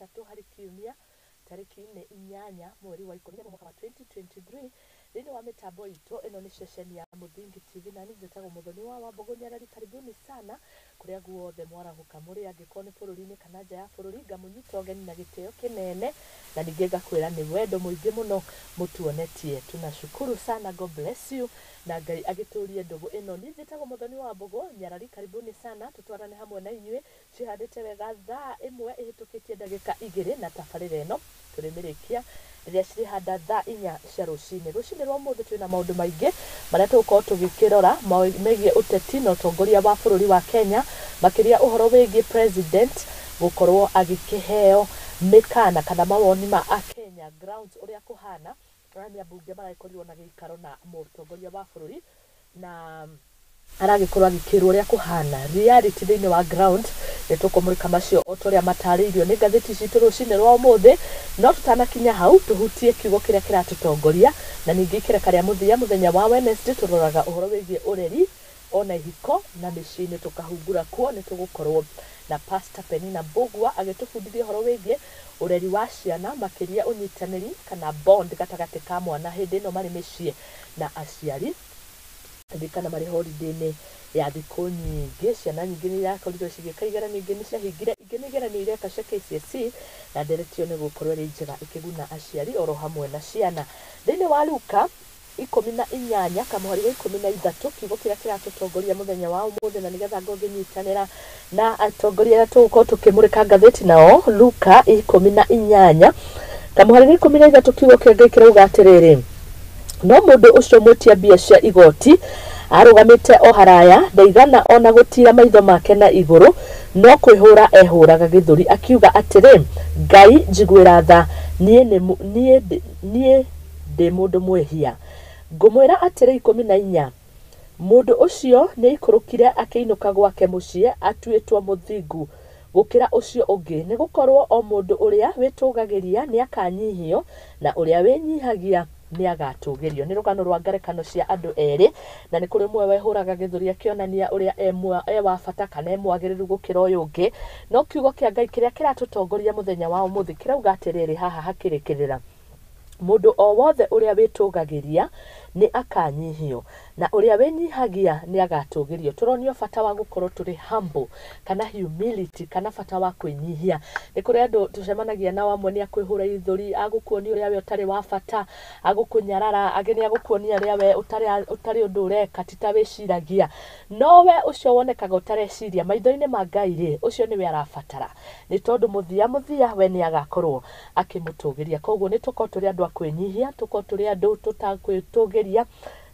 gatatũ harĩ kiumia tarĩki 8 mweri wa 10 mwaka wa 2023 thĩinĩ wa mĩtambo itũ. Ĩno nĩ ceceni ya Muthingi TV na niĩ njĩtagwo Muthoni wa Wambogo Nyarari. Karibuni sana kũrĩa guothe mwarahũka mũrĩ, angĩkorwo nĩ bũrũri-inĩ kana nja ya bũrũri, ngamũnyita ũgeni na gĩtĩo kĩnene na ningĩ ngakwĩra nĩ wendo mũingĩ mũno mũtuonetie. Tunashukuru sana, God bless you, na Ngai agĩtũrie ndũgũ ĩno. Niĩ njĩtagwo Muthoni wa Wambogo Nyarari. Karibuni sana tũtwarane hamwe na inyuĩ, cihandĩte wega thaa ĩmwe ĩhĩtũkĩtie ndagĩka 2 na tabarĩra ĩno tũrĩmĩrĩkia rĩrĩa cirĩhanda thaa 4 cia rũcinĩ. Rũcinĩ rwa ũmũthĩ twĩna maũndũ maingĩ marĩa tũgũkorwo tũgĩkĩrora megiĩ ũteti na ũtongoria wa bũrũri wa Kenya, makĩria ũhoro wĩgiĩ president gũkorwo agĩkĩheo mĩkana kana mawoni ma Akenya grounds ũrĩa kũhana, nĩ ambunge maragĩkorirwo na gĩikaro na mũtongoria wa bũrũri na aragĩkorwo agĩkĩrwo ũrĩa kũhana reality thĩinĩ wa ground. Nĩ tũkũmũrĩka macio o ũrĩa matarĩirio nĩ ngathĩti citũ rũcinĩ rwa ũmũthĩ, no tũtanakinya hau tũhutie kiugo kĩrĩa kĩratũtongoria na ningĩ ikĩreka rĩa mũthia mũthenya wa Wednesday tũroraga ũhoro wĩgiĩ ũreri ona ihiko na mĩciĩ-inĩ tũkahungura kuo. Nĩ tũgũkorwo na Pastor Penina Mbugua agĩtũbundithia ũhoro wĩgiĩ ũreri wa ciana, makĩria ũnyitanĩri kana bond gatagatĩ ka mwana hĩndĩ ĩno marĩ mĩciĩ na aciari kana marĩ holiday-inĩ ya thikũ nyingĩ. Ciana nyingĩ nĩ irakorirwo cigĩka igeranio, ingĩ nĩ ciahingire, ingĩ nĩ igeranio ireka cia KCSE na nderetio nĩ gũkorwo ĩrĩ njega ĩkĩguna aciari oro hamwe na ciana. Thĩinĩ wa Luka 18 kamũhari wa 13 kiugo kĩrĩa kĩratũtongoria mũthenya wa ũmũthĩ, na nĩgetha ngĩnyitanĩra na atongoria arĩa tũgũkorwo tũkĩmũrĩka ngathĩti nao. Luka 18 kamũhari wa 13 kiugo kĩrĩa Ngai kĩrauga atĩrĩrĩ: no mũndũ ũcio mwĩtia mbia cia igoti arũgamĩte o haraya, ndaigana ona gũtira maitho make na igũrũ, no kwĩhũra ehũraga gĩthũri akiuga atĩrĩ, Ngai njiguĩra tha, niĩ ndĩ mũndũ mwĩhia. Ngũmwĩra atĩrĩ 14 mũndũ ũcio nĩ aikũrũkire akĩinũka gwake mũciĩ atuĩtwo mũthingu gũkĩra ũcio ũngĩ, nĩ gũkorwo o mũndũ ũrĩa wĩtũgagĩria nĩ akanyihio na ũrĩa wĩnyihagia nĩ agatũgĩrio. Nĩ rũgano rwa ngerekano cia andũ erĩ, na nĩ kũrĩ ũmwe wehũraga gĩthũri akĩonania ũrĩa e wa bata kana e mwagĩrĩru gũkĩra ũyũ ũngĩ. No kiugo kĩa Ngai kĩrĩa kĩratũtongoria mũthenya wa ũmũthĩ kĩrauga atĩrĩrĩ haha hakĩrĩkĩrĩra: mũndũ o wothe ũrĩa wĩtũgagĩria nĩ akanyihio na ũrĩa wĩnyihagia nĩ agatũgĩrio. Tũronio bata wa gũkorwo tũrĩ humble kana humility kana bata wa kwĩnyihia. Nĩ kũrĩ andũ tũcemanagia nao, amwe nĩ akwĩhũra ithũri, agũkuonia ũrĩa we ũtarĩ wa bata, agũkũnyarara, angĩ nĩ agũkuonia ũrĩa we ũtarĩ ũndũ ũreka ti ta wĩciragia. No we ũcio wonekaga ũtareciria maitho-inĩ ma Ngai rĩ, ũcio nĩwe arabatara, nĩ tondũ mũthia we nĩ agakorwo akĩmũtũgĩria. Koguo nĩ tũkorwo tũrĩ andũ a kwĩnyihia, tũkorwo tũrĩ andũ tũtakwĩtũgĩria,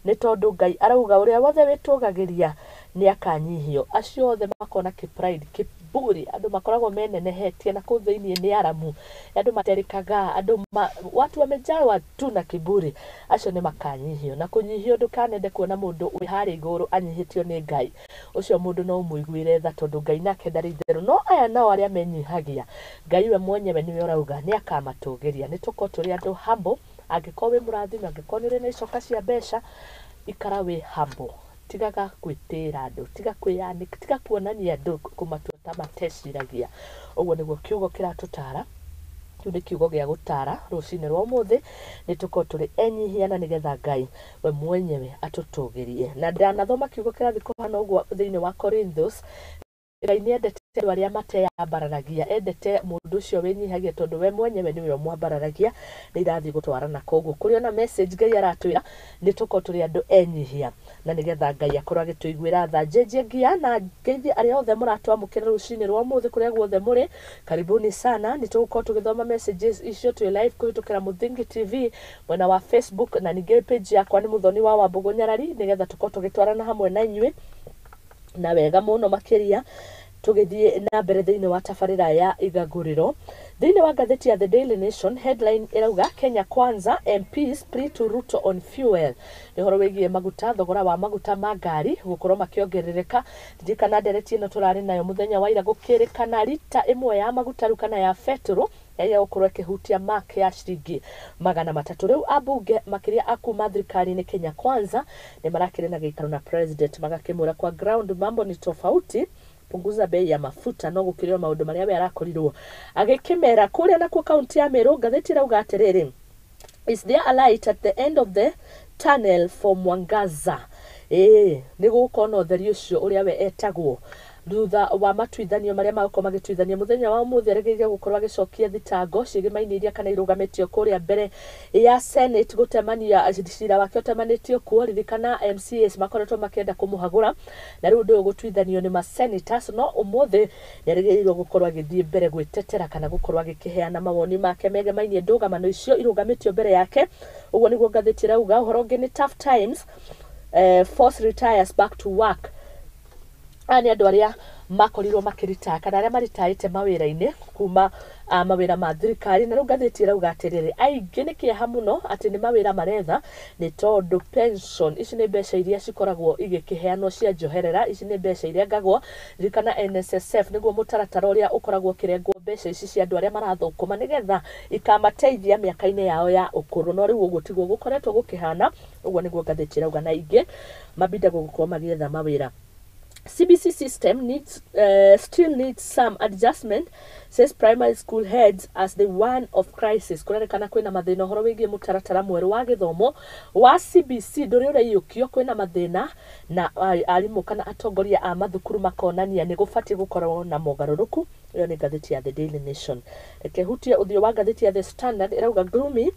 nĩ tondũ Ngai arauga ũrĩa wothe wĩtũgagĩria nĩ akanyihio. Acio othe makona pride, kiburi, andũ makoragwo menenehetie na kũu thĩinĩ nĩ aramu, andũ materĩkaga, andũ watu wamejawa tu na kiburi, acio nĩ makanyihio. Na kũnyihio ndũkanende kuona mũndũ wĩ harĩa igũrũ anyihĩtio nĩ Ngai, ũcio mũndũ no ũmũiguĩre tha tondũ Ngai nake ndarĩ itherũ. No aya nao arĩa menyihagia, Ngai we mwenyewe nĩwe ũrauga nĩ akamatũgĩria. Nĩ tũkorwo tũrĩ andũ humble. Angĩkorwo wĩ mũrathime, angĩkorwo nĩ ũrĩ na icoka cia mbeca, ikara wĩ humble. Tigaga gwĩtĩra andũ, tiga kwĩyanĩka, tiga kuonania andũ kũmatua ta mateciragia. Ũguo nĩguo kiugo kĩratũtara. Kĩu nĩ kiugo gĩa gũtara rũcinĩ rwa ũmũthĩ. Nĩ tũkorwo tũrĩ enyihia na nĩgetha Ngai we mwenyewe atũtũgĩrie. Na ndanathoma kiugo kĩrathiĩ kũhana ũguo thĩinĩ wa Corinthians. Ngai nĩ endete andũ arĩa mateyambararagia, endete mũndũ ũcio wĩnyihagia tondũ we mwenyewe nĩwe ũmwambararagia. Nĩ irathiĩ gũtwarana. Koguo kũrĩ ona message Ngai aratwĩra nĩ tũkorwo tũrĩ andũ enyihia na nĩgetha Ngai akorwo agĩtũiguĩra tha. Njenjie ngia na ngeithi arĩa othe mũratwamũkĩra rũcinĩ rwa ũmũthĩ kũrĩa guothe mũrĩ, karibuni sana. Nĩ tũgũkorwo tũgĩthoma messages icio twĩ live kũhĩtũkĩra Muthingi TV mwena wa Facebook, na ningĩ page yakwa nĩ Muthoni wa Wambogo Nyarari, nĩgetha tũkorwo tũgĩtwarana hamwe na inyuĩ na wega mũno makĩria tũgĩthiĩ na mbere thĩinĩ wa tabarĩra ya Igaguriro. Thĩinĩ wa ngathĩti ya The Daily Nation, headline ĩrauga Kenya Kwanza MPs plea to Ruto on fuel. Nĩ ũhoro wĩgiĩ maguta, thogora wa maguta ma ngari gũkorwo makĩongerereka. Ndirikana ndereti ĩno tũrarĩ nayo mũthenya wa ira gũkĩrĩkana rita ĩmwe ya maguta rĩu kana ya betũrũ ya gũkorwo ĩkĩhutia mark ya ciringi 300. Rĩu ambunge makĩria a kuma thirikari-inĩ Kenya Kwanza nĩ marakĩrĩ na gĩikaro na president magakĩmwĩra kwa ground mambo ni tofauti punguza bei ya mafuta no gukirio maundu maria we arakorirwo agikimera kuria nakuo kaunti ya Meru. Ngatheti rauga atiriri, is there a light at the end of the tunnel for Mwangaza? Ni gukona utheri ucio uria we etagwo thutha wa matuithanio maria magoko magituithania muthenya wa umuthi aregeire gukorwa agicokia thitango cigimaini iria kana irugamitio kuria mbere ya Senate gutemania cira wake utemanitio kuo ririkana MCAs makoretwo makenda kumuhagura na riu ndio gutuithanio ni ma senators no umuthi aregeire gukorwa agithie mbere gwitetera kana gukorwa agikiheana mawoni make megemaini ndugamano icio irugamitio mbere yake. Uguo niguo ngatheti rauga. Uhoro ungi ni tough times, force retires back to work. Ani andu aria makorirwo makirita kana aria maritaite mawira-ini kuma mawira ma thirikari na rugatheti rauga atiriri aingi ni kieha muno ati ni mawira maretha ni tondu pension ici ni mbeca iria cikoragwo igikiheanwo cia njoherera. Ici ni mbeca iria ngagwo ririkana NSSF niguo mutaratara uria ukoragwo kirengwo mbeca ici cia andu aria marathukuma nigetha ikamateithia miaka-ini yao ya ukuru no riu uguo tiguo gukoretwo gukihana. Uguo niguo ngatheti rauga na ingi mabinda gukorwo magietha mawira. CBC system still needs some adjustment, says primary school heads as the one of crisis. Kurerekana kwina mathina horo wigie mutaratara mweru wa githomo wa CBC nduri ureyukio kwina mathina na arimu kana atongoria a mathukuru makonania ni gufatie gukorwo na mogaruruku. Iyo ni ngatheti ya The Daily Nation. Kehutia uthio wa ngatheti ya The Standard irauga gloomy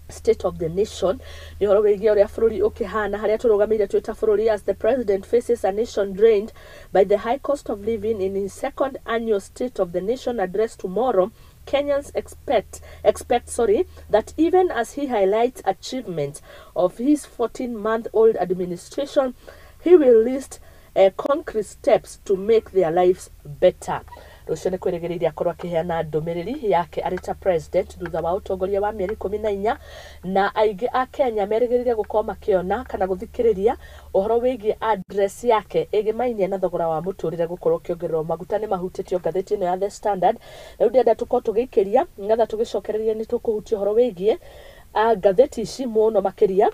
state of the nation ni horo wigie uria bururi ukihana haria turugamire twita bururi as the president faces a nation drained by the high cost of living. In his second annual state of the nation address tomorrow, Kenyans expect that even as he highlights achievements of his 14-month-old administration, he will list concrete steps to make their lives better. Rucio ni kweregereria akorwo akiheana ndumiriri yake arita president thutha wa utongoria wa mieri 14 na aingi a Kenya meregereire gukorwo makiona kana guthikiriria uhoro wigie address yake igimainie na thogora wa muturire gukorwo kiongererwo maguta ni mahutitio ngatheti ino ya The Standard. Na ndenda tuko tugikiria ngatha tugicokereria ni tukuhutia uhoro wigie ngatheti ici muno makiria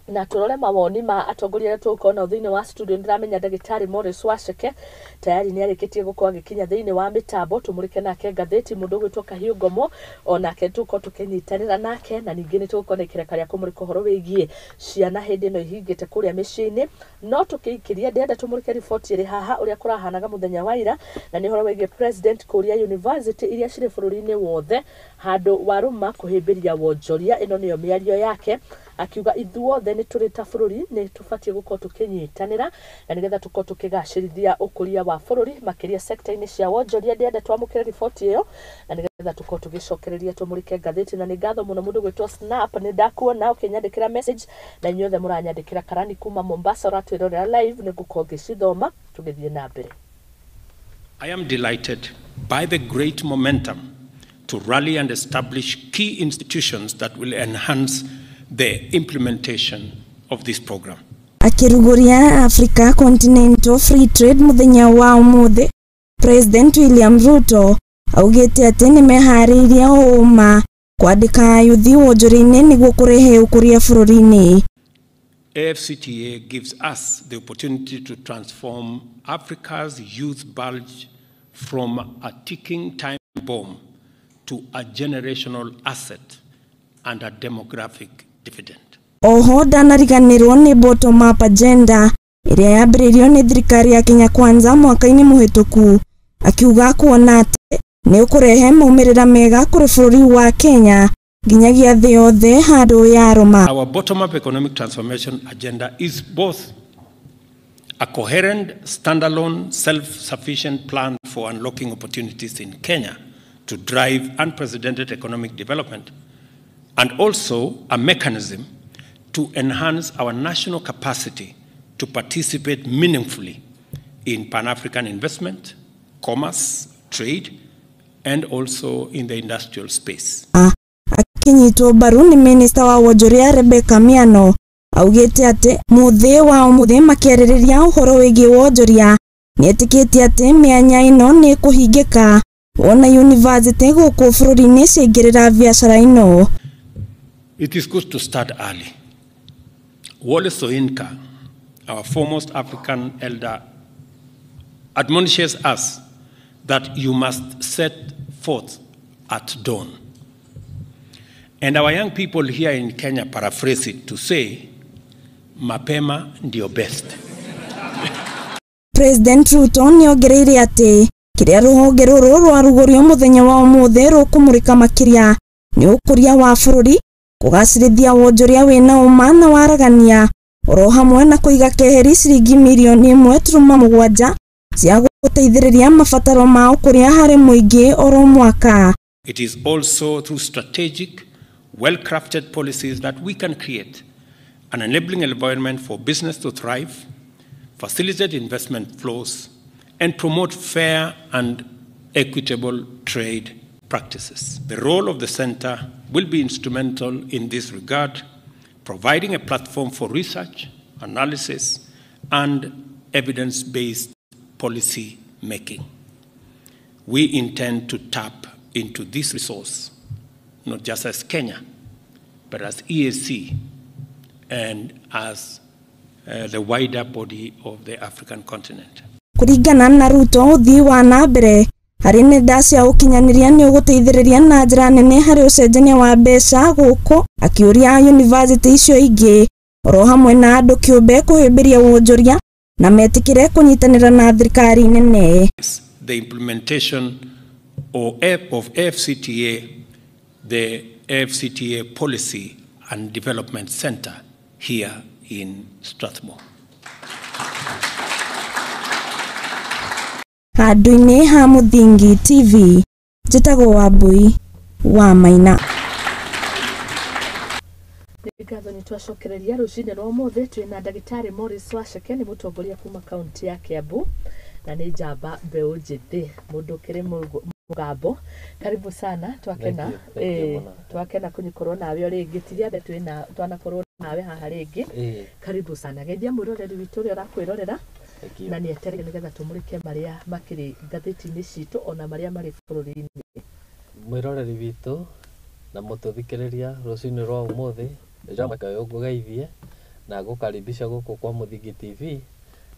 na turore mawoni ma atongoria aria tukona thiini wa studio. Ndiramenya ndagitari Morris Waceke tayari ni arikitie gukorwo agikinya thiini wa mitambo. Tumurike nake ngatheti mundu gwitwo Kahiu Ngomo onake tuko tukinyitanira nake na ningi ni tukona ikireka ria kumurika horo wigie ciana hindi no ihingite kuria miciini no tukiikiria ndenda tumurike report iri haha uria kurahanaga muthenya wa ira na ni horo wigie president kuria university iria ciri bururi-ini wothe handu waruma kuhimbiria wonjoria. Ino niyo miario yake akiuga ithuothe ni turita bururi ni tufatie gukorwo tukinyitanira na nigetha tukorwo tukigacirithia ukuria wa bururi makiria sector-ini cia wonjoria. Ndenda twamukire report iyo na nigetha tukorwo tugicokereria tumurike ngatheti na ni ngatho muno mundu gwitwo Snap ni ndakuona ukinyandikira message na inyuothe muranyandikira karani kuma Mombasa ratwirorera live ni gukorwo ngicithoma tugithie na mbere. I am delighted by the great momentum to rally and establish key institutions that will enhance the implementation of this program. Akiruguria Africa Continental Free Trade muthenya wa umuthi, President William Ruto augite ati ni mehariria uma kwandika yuthi wonjoria-ini niguo kurehe ukuria bururi-ini. AfCTA gives us the opportunity to transform Africa's youth bulge from a ticking time bomb to a generational asset and a demographic dividend. Oho ndanariganirwo ni bottom up agenda iria yambiririo ni thirikari ya Kenya Kwanza mwaka-ini muhituku, akiuga kuona ati ni ukurehe maumirira mega kuri bururi wa Kenya nginyagia thi yothe handu yaruma. Our bottom up economic transformation agenda is both a coherent, standalone, self-sufficient plan for unlocking opportunities in Kenya to drive unprecedented economic development, and also a mechanism to enhance our national capacity to participate meaningfully in Pan-African investment, commerce, trade, and also in the industrial space. Akinyitwo baru ni Minister wa wonjoria Rebecca Miano augite ati muthi wa umuthi makiririria uhoro wigie wonjoria ni etikitie ati mianya ino ni kuhingika ona university guku bururi-ini ciingirira biashara ino. It is good to start early. Wole Soyinka, our foremost African elder admonishes us that you must set forth at dawn. And our young people here in Kenya paraphrase it to say, mapema ndio best. President Ruto niongereire ati kiria ruhonge ruru rwarugorio muthenya wa umuthi rukumurika makiria ni ukuria wa bururi, kugacirithia wonjoria wina uma na waragania, oro hamwe na kuiga keheri ciringi milioni 1.7 cia guteithiriria mabataro ma ukuria hari muingi oro mwaka. It is also through strategic, well-crafted policies that we can create an enabling environment for business to thrive, facilitate investment flows, and promote fair and equitable trade practices. The role of the Center will be instrumental in this regard, providing a platform for research, analysis, and evidence-based policy making. We intend to tap into this resource, not just as Kenya, but as EAC and as the wider body of the African continent. Kuringana na Ruto, uthii wa na mbere hari nenda cia ukinyaniria ni uguteithiriria na njira nene hari ucenjania wa mbeca guku, akiuria university icio ingi oro hamwe na andu kiumbe kuhimbiria wonjoria na metikire kunyitanira na thirikari nene. The implementation of FCTA, the FCTA Policy and Development Center here in Strathmore. Handũ-inĩ ha Muthingi TV, njĩtagwo Wambui wa Maina. Ngatho nĩ twacokereria rũcinĩ rwa ũmũthĩ twĩna ndagĩtarĩ Morris Waceke, nĩ mũtongoria kuma kaunti ya Kiambu na nĩ njamba mbeũ njĩthĩ, mũndũ ũkĩrĩ mũgambo. Karibu sana, twakena kũnyikorwo nawe rĩngĩ, tiria nde twanakorwo nawe haha rĩngĩ. Karibu sana, geithia mwĩroreri witũ ũrĩa ũrakwĩrorera na nĩ eterere nĩgetha tũmũrĩke marĩa makĩrĩ ngathĩti-inĩ citũ ona marĩa marĩ bũrũri-inĩ. Mwĩroreri witũ na mũtũthikĩrĩria rũcinĩ rwa ũmũthĩ, njamaka ũgeithie na gũkaribisha gũkũ kwa Muthingi TV,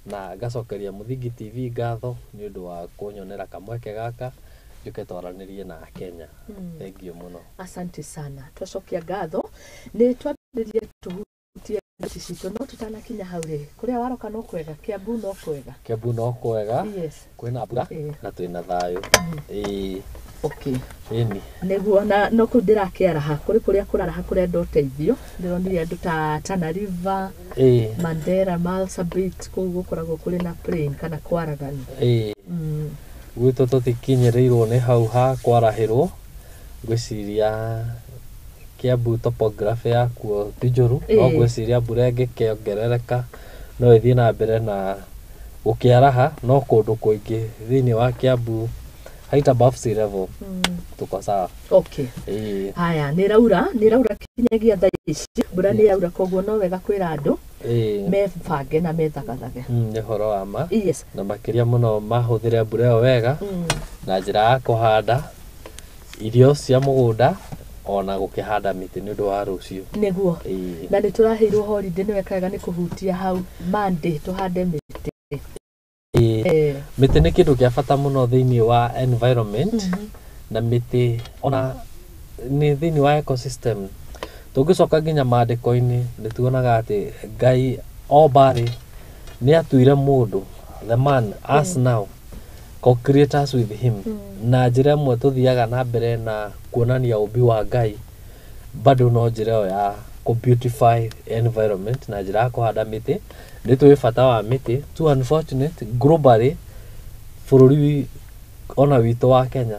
na ngacokeria Muthingi TV ngatho nĩ ũndũ wa kũnyonera kamweke gaka njuke twaranĩrie na Kenya. Thank you mũno. Asante sana, twacokia ngatho. Nĩ twambĩrĩrie tũhutie citũ no tutanakinya hau rĩ, kũrĩa waroka no kwega, Kiambu no kwega. Kiambu no kwega. Yes. Kwĩna mbura na twĩna thayũ. Okay. Ĩni. Nĩguo na no kũ ndĩrakĩaraha kũrĩa kũraraha kũrenda ũteithio. Ndĩronire andũ ta Tana River, Mandera, Marsabit, kũu gũkoragwo kũrĩ na plain kana kwaraganu. Gwitũ tũtikinyĩrĩirwo nĩ hau ha kwarahĩrwo, ngwĩciria Kiambu topography yakuo ti njũru, no ngwĩciria mbura ĩngĩkĩongerereka no ĩthiĩ na mbere na gũkĩaraha, no kũndũ kũingĩ thĩinĩ wa Kiambu height above sea level. Tuko sawa. Okay. Haya, nĩraura kinyagia thaa ici, mbura nĩyaura, koguo no wega kwĩra andũ mebange na methagathage. Nĩ ũhoro wa ma. Yes. Na makĩria mũno mahũthĩre mbura ĩyo wega na njĩra ya kũhanda irio cia mũgũnda ona gũkĩhanda mĩtĩ nĩ ũndũ wa rũciũ. Nĩguo. Na nĩ tũraheirwo holiday nĩ wekaga nĩ kũhutia hau Monday tũhande mĩtĩ. Mĩtĩ nĩ kĩndũ kĩa bata mũno thĩinĩ wa environment, na mĩtĩ ona nĩ thĩinĩ wa ecosystem. Tũngĩcoka nginya maandĩko-inĩ nĩ tuonaga atĩ Ngai o barĩ nĩ atuire mũndũ, the man, us now, co-create us with him. Na njĩra ĩmwe tũthiaga na mbere na kuonania ũmbi wa Ngai, bado no njĩra ĩyo ya beautify environment na njĩra ya kũhanda mĩtĩ. Nĩ tũĩ bata wa mĩtĩ. Too unfortunate globally bũrũri ona witũ wa Kenya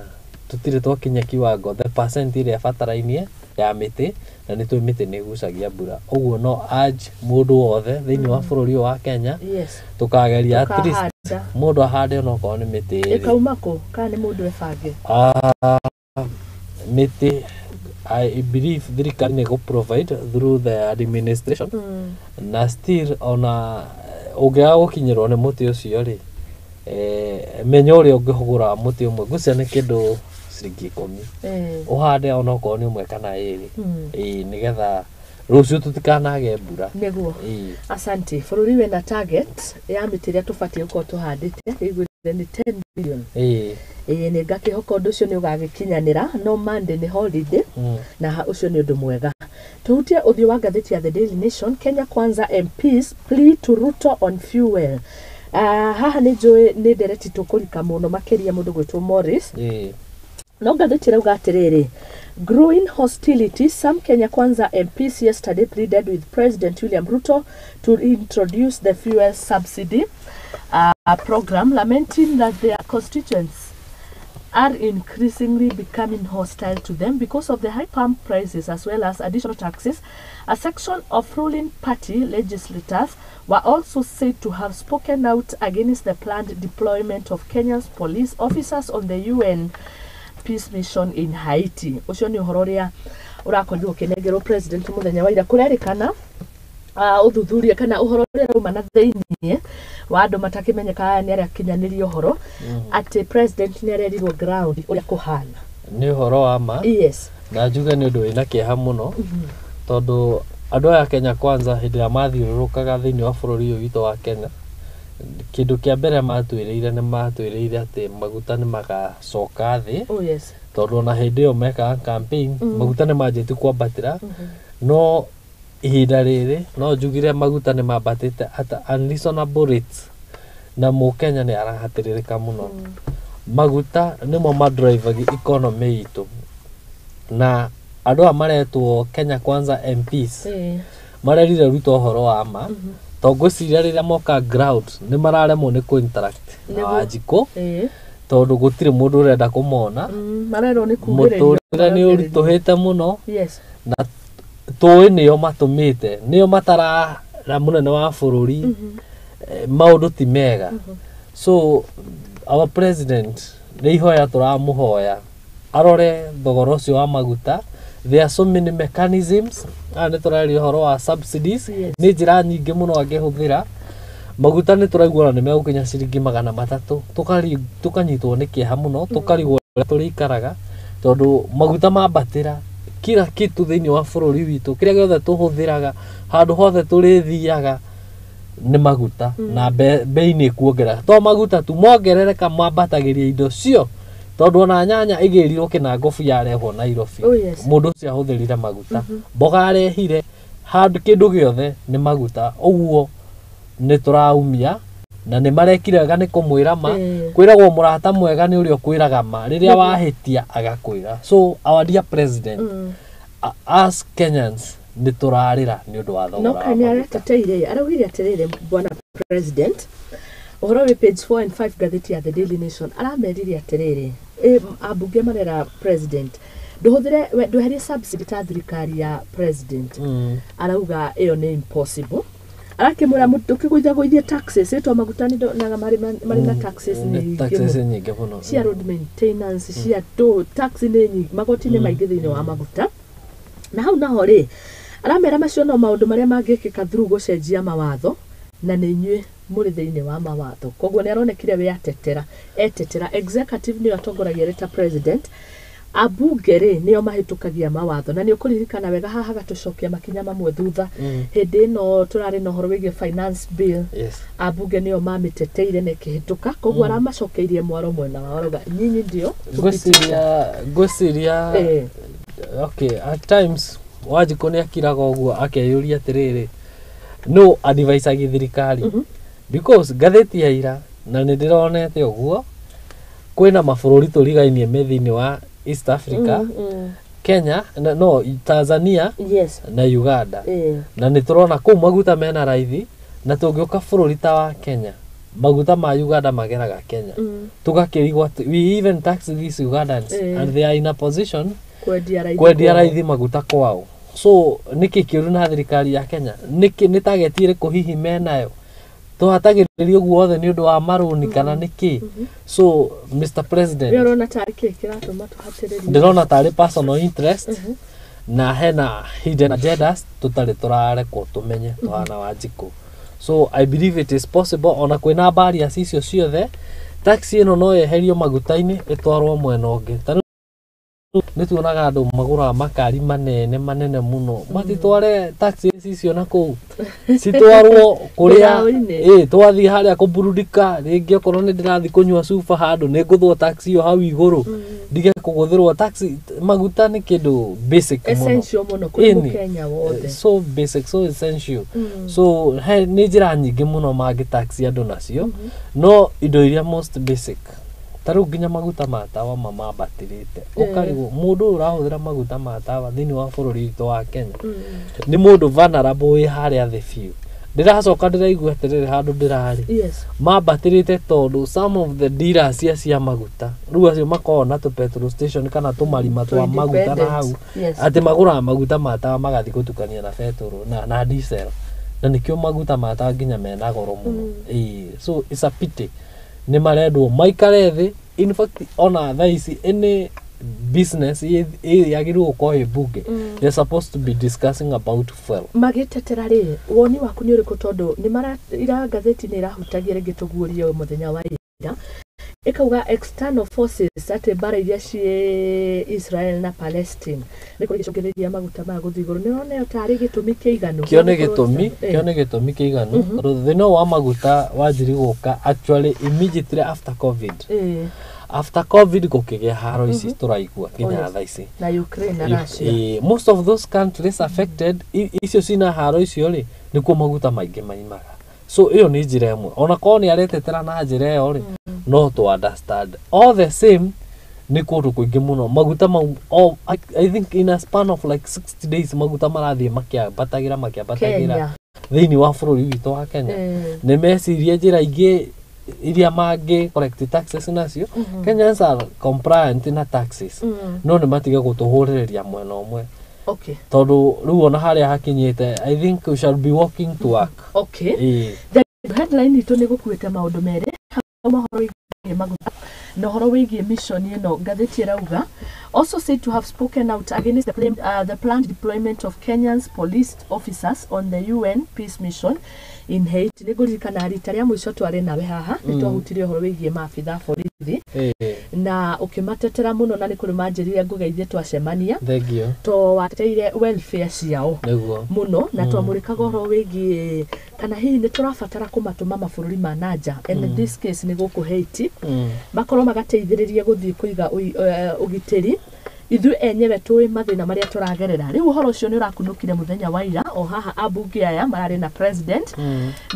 tũtirĩ twakinya kiwango the percent ĩrĩa batarainie ya mĩtĩ, na nĩ tũĩ mĩtĩ nĩ ĩgucagia mbura. Ũguo no urge mũndũ wothe thĩinĩ wa bũrũri wa Kenya tũkageria at least mũndũ ahande onokorwo nĩ mĩtĩ ĩrĩ. Ĩkauma kũ kana nĩ mũndũ ebange? Mĩtĩ I believe thirikari nĩ provide through the administration. Na still ona ũngĩaga gũkinyĩrwo nĩ mũtĩ ũcio rĩ, menya ũrĩa ũngĩhũgũra mũtĩ ũmwe, ngwĩciria nĩ kĩndũ ciringi 10 ũhande onokorwo nĩ ũmwe kana ĩrĩ, nĩgetha rũciũ tũtikanage mbura. Nĩguo. Asante. Bũrũri wĩna target ya mĩtĩ ĩrĩa tũbatiĩ gũkorwo tũhandĩte. ni 10 billion nĩ ngakihoka ũndũ ũcio nĩ ũgagĩkinyanĩra no Monday nĩ holiday na ũcio nĩ ũndũ mwega. Tuhutie ũthiũ wa ngathĩti ya The Daily Nation. Kenya Kwanza MPs plea to Ruto on fuel. Haha nĩ njũĩ nĩ ndereti tũkũrika mũno makĩria mũndũ gwĩtwo Morris. No ngathĩti rauga atĩrĩrĩ, growing hostility, some Kenya Kwanza MPs yesterday pleaded with President William Ruto to introduce the fuel subsidy program, lamenting that their constituents are increasingly becoming hostile to them because of the high pump prices as well as additional taxes. A section of ruling party legislators were also said to have spoken out against the planned deployment of Kenya's police officers on the UN peace mission in Haiti. Ucio ni uhoro ria urakorirwo kinengerwo president muthenya wa ira kurerikana uthuthuria kana uhoro ria rauma na theinie wa andu matakimenyeka ni aria kinyanirio uhoro ati president ni arerirwo ground uria kuhana ni uhoro wa ma. Yes, na njuga ni undu wina kieha muno tondu andu aya Kenya Kwanza hindi ya mathiururukaga thiini wa bururi uyu witu wa Kenya, kindu kia mbere matwiriire ati maguta ni magacoka thi. Yes, tondu na hindi yo meka campaign maguta ni manjiti kwambatira no ihinda riri no njugire maguta ni mambatite at unreasonable rates na Mukenya ni arahatiririka muno. Maguta nimo madrive economy itu na andu amaretwo Kenya Kwanza MPs marerire Ruto horo wa ma tongwiciria riria moka ground ni mararemwo ni interact na Wanjiku tondu gutire mundu urenda kumona marerwo ni kuugiriria muturire ni urituhite muno. Yes, na tuwi niyo matumite niyo matara munene wa bururi maundu ti mega. So our president ni ihoya turamuhoya arore thogora ucio wa maguta. There are so many mechanisms ni turari horo wa subsidies. Ni njira nyingi muno angihuthira maguta ni turaigua ni megukinya ciringi 300 tukanyitwo ni kieha muno tukarigwo turikaraga tondu maguta mambatira kila kitu thiini wa bururi witu kiria giothe tuhuthiraga handu hothe turithiaga ni maguta na bei ni kuongerera to maguta tu mongerereka mwambatagiria indo cio tondu ona nyanya igirirwo kinango yarehwo Nairobi. Mundu cio ahuthirire maguta mboga arehire handu kindu giothe ni maguta uguo ni turaumia na ni marekiraga ni kumwira ma kwiragwo murata mwega ni urio kwiraga ma riria wahitia agakwira. So our dear president as Kenyans ni turarira ni undu wa thogora no kanya arateteire araugire atirire bwana president uhoro wi page 4 and 5 gatheti ya The Daily Nation aramerire atirire abunge marera president nduherie subsidy ta thirikari ya president arauga iyo ni impossible. Arakimura mutu kiguithagũithia taxes to magutani na mari na taxes nyingi muno cia road maintenance cia tax ni nyingi magoti ni maingĩ thĩinĩ wa maguta na hau naho ri aramera macio no maundu maria mangĩkĩka through gũcenjia mawatho na nĩ inyuĩ mũrĩ thĩinĩ wa mawatho. Koguo nĩ aronekire we etetera executive nĩ atongoragia reta president abunge ri nio mahitukagia mawatho na ni ukuririkana wega haha gatucokia makinya mamwe thutha hindi no turari no horo wigie finance bill. Abunge nio mamiteteire ne kihituka koguo aramacokeirie mwaro mwena wa roga nyinyi ndio ngwiciria okay at times Wanjiku ni akiraga uguo akeyuria atiriri no advise agi thirikari because gatheti ya ira na ni ndironete uguo kwina mabururi turigainie methini wa East Africa, Kenya, no Tanzania na Uganda. Na ni turona kuu maguta mena raithi na tungioka bururi ta wa Kenya maguta ma Uganda mageraga Kenya. Tugakirigwa we even tax these Ugandans and they are in a position kwendia raithi maguta kwao. So niki kiuru na thirikari ya Kenya ni targetire kuhihi menayo tuhatagiriria uguo othe ni undu wa maruni kana niki. So Mr President ndirona tari kiratuma tuhatiriria ndirona tari personal interest na hena hidden agendas tutari turarekwo tumenye tuhana Wanjiku. So I believe it is possible ona kwina barriers icio ciothe taxi ino no yeherio maguta-ini itwarwo mwena ungi. nituonaga andu magura makari manene muno matitware taxi icio na kuu citwarwo kuria twathi haria kuburudika ringi okorwo ni ndirathi kunywa sufa handu ni nguthwo taxi yo hau iguru ndige kuguthirwo taxi maguta ni kindu basic essential muno kuri Kenya wothe so basic so essential so ni njira nyingi muno magi taxi andu nacio no indo iria most basic taru ginya maguta ma tawa mamambatirite ukarigo mundu urahuthira maguta ma tawa thini wa bururi witũ wa Kenya ni mundu vulnerable haria the few ndiracoka ndiraigua atiriri handu ndirari mambatirite tondu some of the dealers cia maguta riu acio makoragwo na tu petrol station kana tumarima twa maguta na hau ati magura maguta ma tawa magathi gutukania na petrol na diesel na nikio maguta ma tawa ginya mena goro muno so it's a pity ni marendwo maikare thi in fact ona thaisi any business yagirwo ko bunge they're supposed to be discussing about fuel magitetera ri woni waku ni uriku tondu ni mara ira gatheti ni irahutagia ringi tuguurie muthenya wa ira ikauga external forces ate bara iria cie Israel na Palestine ni kuri gicungiriria maguta ma guthiguru ni rone utari gitumi kiiganu kione gitumi kiiganu thino wa maguta wajiri guka actually immediately after covid after covid gukigea haro ici turaigua kinya thaisi na Ukraine na Russia most of those countries affected icio sina haro icio ri ni ku maguta maingi maimaga so iyo ni njira imwe ona ko ni aretetera na njira iyo ri no to understand all the same ni kundu kuingi muno maguta I think in a span of like 60 days maguta marathie makiambatagira thini wa bururi witũ wa Kenya ni meciria njira ingi iria mangi collect taxes nacio Kenyans are compliant na taxes no ni matiga gutuhuriria mwena umwe tondu riu ona haria hakinyite I think we shall be walking to work the headline itu ni gukuite maundu mere mahoro maguta no horo wigi mission ino gatheti rauga also said to have spoken out against the planned deployment of Kenyan's police officers on the UN peace mission in Haiti. Nigurikana rita ria muico twari nawe haha nitwahutirie horo wigi maabitha borithi na ukimatetera muno na nikuri manjirire ngugeithie twacemania to wateire welfare ciao muno na twamurikaga horo wigi kana hihi ni turabatara kumatuma mabururi ma nanja and in this case ni guku Haiti makorwo magateithiririe guthii kuiga ugitiri ithu enyewe tuwe mathina maria turagerera riu uhoro ucio ni urakunukire muthenya wa ira o haha abunge aya marari na president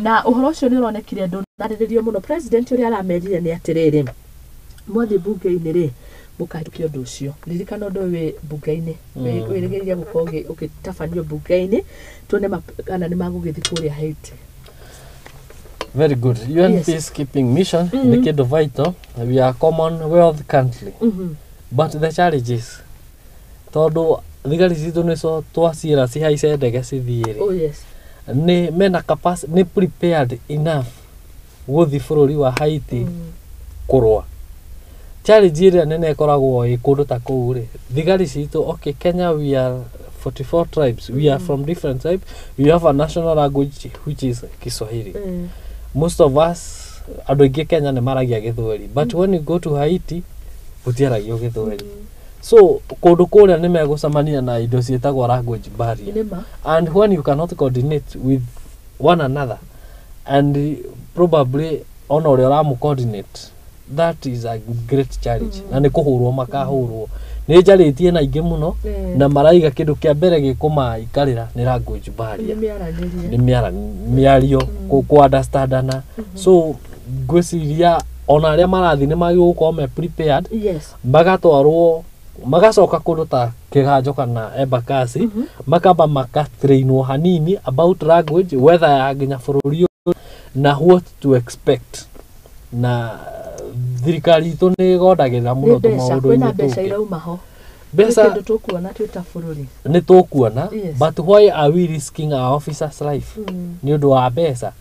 na uhoro ucio ni uronekire ndonariririo muno president uria aramerire ni atiriri mwathi bunge-ini ri mukahitukio ndu ucio ririkana ndu wi bunge-ini wirigiria gukorwo ukitabanio bunge-ini tuone kana ni magugithi kuria Haiti. Very good. UN peacekeeping mission ni kindu vital. We are Commonwealth country. But the challenges tondu thigari citu nico twacira cihaice ndege cithiire ni mena capacity ni prepared enough guthi bururi wa Haiti kurwa challenge ira nene ikoragwo ikundu ta kuu ri thigari citu okay Kenya we are 44 tribes we are from different tribes we have a national language which is Kiswahili most of us andu ingi Kenya ni maragia Githweri but when you go to Haiti gutiaragio Githweri so kundu kuria ni megucamania na indo cietagwo language barrier and when you cannot coordinate with one another and probably on or ramu coordinate that is a great challenge na ni kuhurwo makahurwo ni njaritie na ingi muno na maraiga kindu kia mbere gikuma ikarira ni language barrier ni miario ku understandana so gwiciria ona aria marathi ni magi gukorwo me prepared magatwarwo magacoka kundu ta kiganjo kana embakasi makamba makatrainwo hanini about language whether ya nginya bururi na what to expect na thirikari itu ni godagirira muno tu maundu ina mbeca iraumaho mbeca ndu tukuona twita bururi ni tukuona but why are we risking our officers life ni undu wa mbeca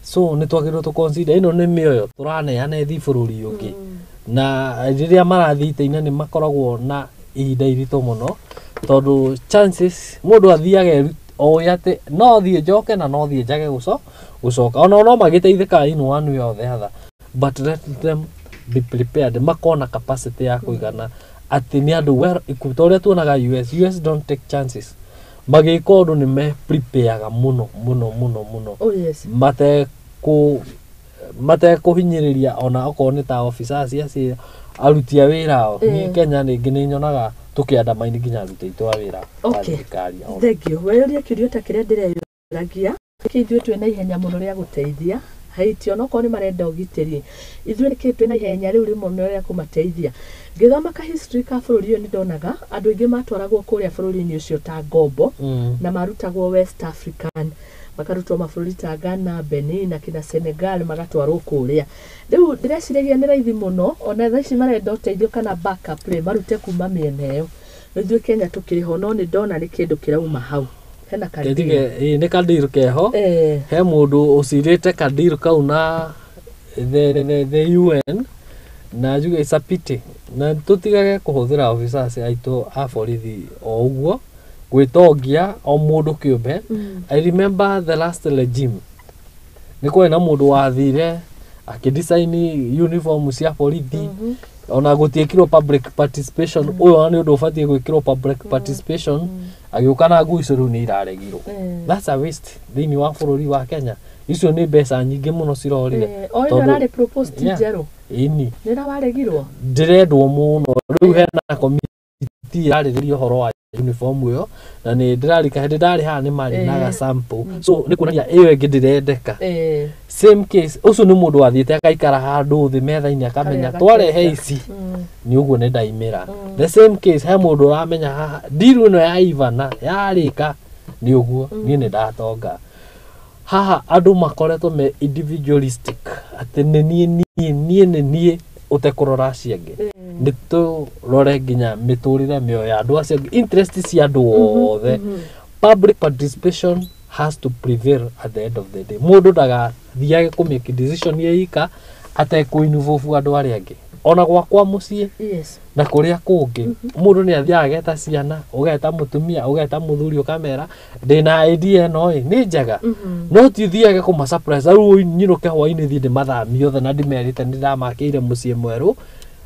so ni twagirwo to consider ino ni mioyo turaneana ethi bururi ungi na riria marathi ite-ina ni makoragwo na ihinda irito muno tondu chances mundu athiage o yate no thie njoke na no thie njage gucoka ona no magiteithika in one way or the other but let them be prepared makona capacity ya kuigana ati ni andu wer ikutoria tuonaga US don't take chances magika undu ni me prepareaga muno Oh yes. mate kuhinyiriria ona oko ni ta officers cia arutia wira o ni Kenya ni ngine nyonaga tukianda maini nginya arutia itwa wira thirikari thank you wewe kirio ta kiria ndireyuragia kithuĩ twĩna ihenya mũno rĩa gũteithia haiti onoko ni marenda ũgitĩri ithuĩ nĩ twĩna ihenya rĩu rĩmwe rĩa kũmateithia ngĩthoma ka history ka bũrũri ũyũ nĩ ndonaga andũ aingĩ matwaragwo kũrĩa bũrũri-inĩ ũcio ta ngombo na marutagwo West African makarutwo mabũrũri ta Ghana, Benin na kina Senegal magatwarwo kũrĩa rĩu ndĩreciragia nĩ raithi mũno ona thaa ici marenda ũteithio kana backup play marute kuma mĩena ĩyo ithuĩ Kenya tũkĩrĩ ho no nĩ ndona nĩ kĩndũ kĩrauma hau hena kadiri ni kadiri keho he mundu usirite kadiri kau na the UN na juga isapiti na tutigage kuhuthira officers aitu a borithi o uguo gwitongia o mundu kiumbe I remember the last regime ni kwena mundu wathire akidesign uniform cia borithi ona gutiekirwo public participation uyo ni undu ubatie gwikirwo public participation agiuka na ngui curu ni iraregirwo that's a waste thini wa bururi wa Kenya icio ni mbeca nyingi muno cirorire tondu rari proposed njeru ini nira waregirwo ndirendwo muno riu hena committee yariririo horo wa uniform uyo na ni ndirarika hindi ndari ha ni mari naga sample so ni kuonania iyo ingi ndirendeka same case ucio ni mundu wathiete akaikara handu thi metha-ini akamenya twarehe ici ni uguo ni ndaimira the same case he mundu uramenya haha diru no ya ivana yarika ni uguo ni ndatonga haha andu makoretwo me individualistic ati nie utekurora cienge nito rore nginya miturire mio ya andu acio interest cia andu othe public participation has to prevail at the end of the day mundu daga thiage ku make decision yeika atekuinvolve andu ari angi ona gwakwa mucii na kuria kungi mundu ni athiaga geta ciana ugeta mutumia ugeta muthuri ukamera ndina idea no ni njega no ti thiage ku ma surprise aru nyiruke hwaini thi ndimathamio othe na ndimerite ndiramakire mucii mweru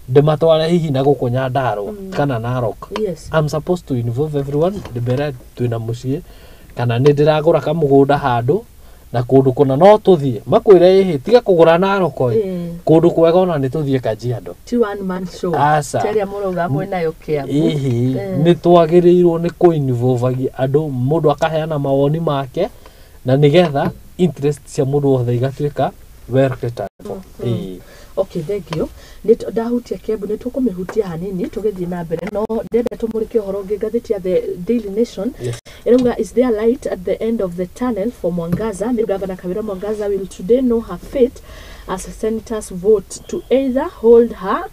ndimatware hihi na gukunya ndaro kana Narok I'm supposed to involve everyone ndibere twina mucii kana ni ndiragura kamugunda handu na kundu kuna no tuthie makwire ihi tiga kugura Narok kundu kwega ona ni tuthie Kajiado ti one man show teria muruga mwena yo kia ihi ni twagirirwo ni ku involve andu mundu akaheana mawoni make na nigetha interest cia mundu othe igatuika well catered for okay thank you nit dahutia kebu ni tukumihutia hanini tugithie na mbere no ndenda tumurike horo ngatheti ya the Daily Nation Erunga, is there light at the end of the tunnel for Mwangaza? Governor Kawira Mwangaza will today know her fate as senators vote to either hold her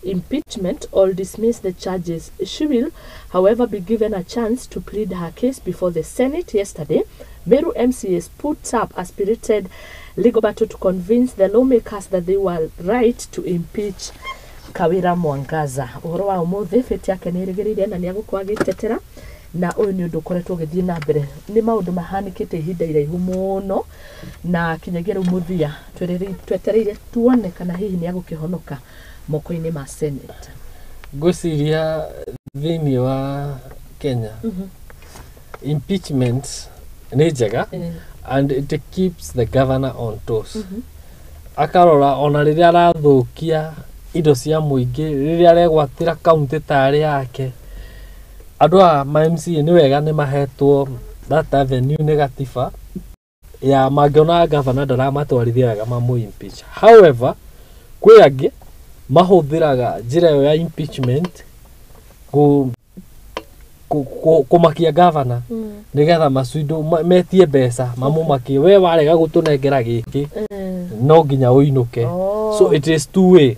impeachment or dismiss the charges. She will, however, be given a chance to plead her case before the Senate. Yesterday, Meru MCAs put up a spirited legal battle to convince the lawmakers that they were right to impeach Kawira Mwangaza. Uhoro wa umuthi fete yake ni irigerire na ni agukwa agitetera na uyu ni undu ukoretwo ugithie na mbere ni maundu mahanikite ihinda iraihu muno na kinyagia riu muthia twetereire tuone kana hihi ni agukihonoka moko-ini ma Senate. Ngwiciria thini wa Kenya impeachment ni njega and it keeps the governor on toes. Akarora ona riria arathukia indo cia muingi riria aregwatira county tari yake andu a MCA ni wega ni mahetwo that avenue negative ya mangiona governor ndaramatwarithia wega mamu impeach. However kwi angi mahuthiraga njira yo ya impeachment kumakia governor nigetha macuindo metie mbeca mamu makie we warega gutunengera giki no nginya uinuke. So it is two way.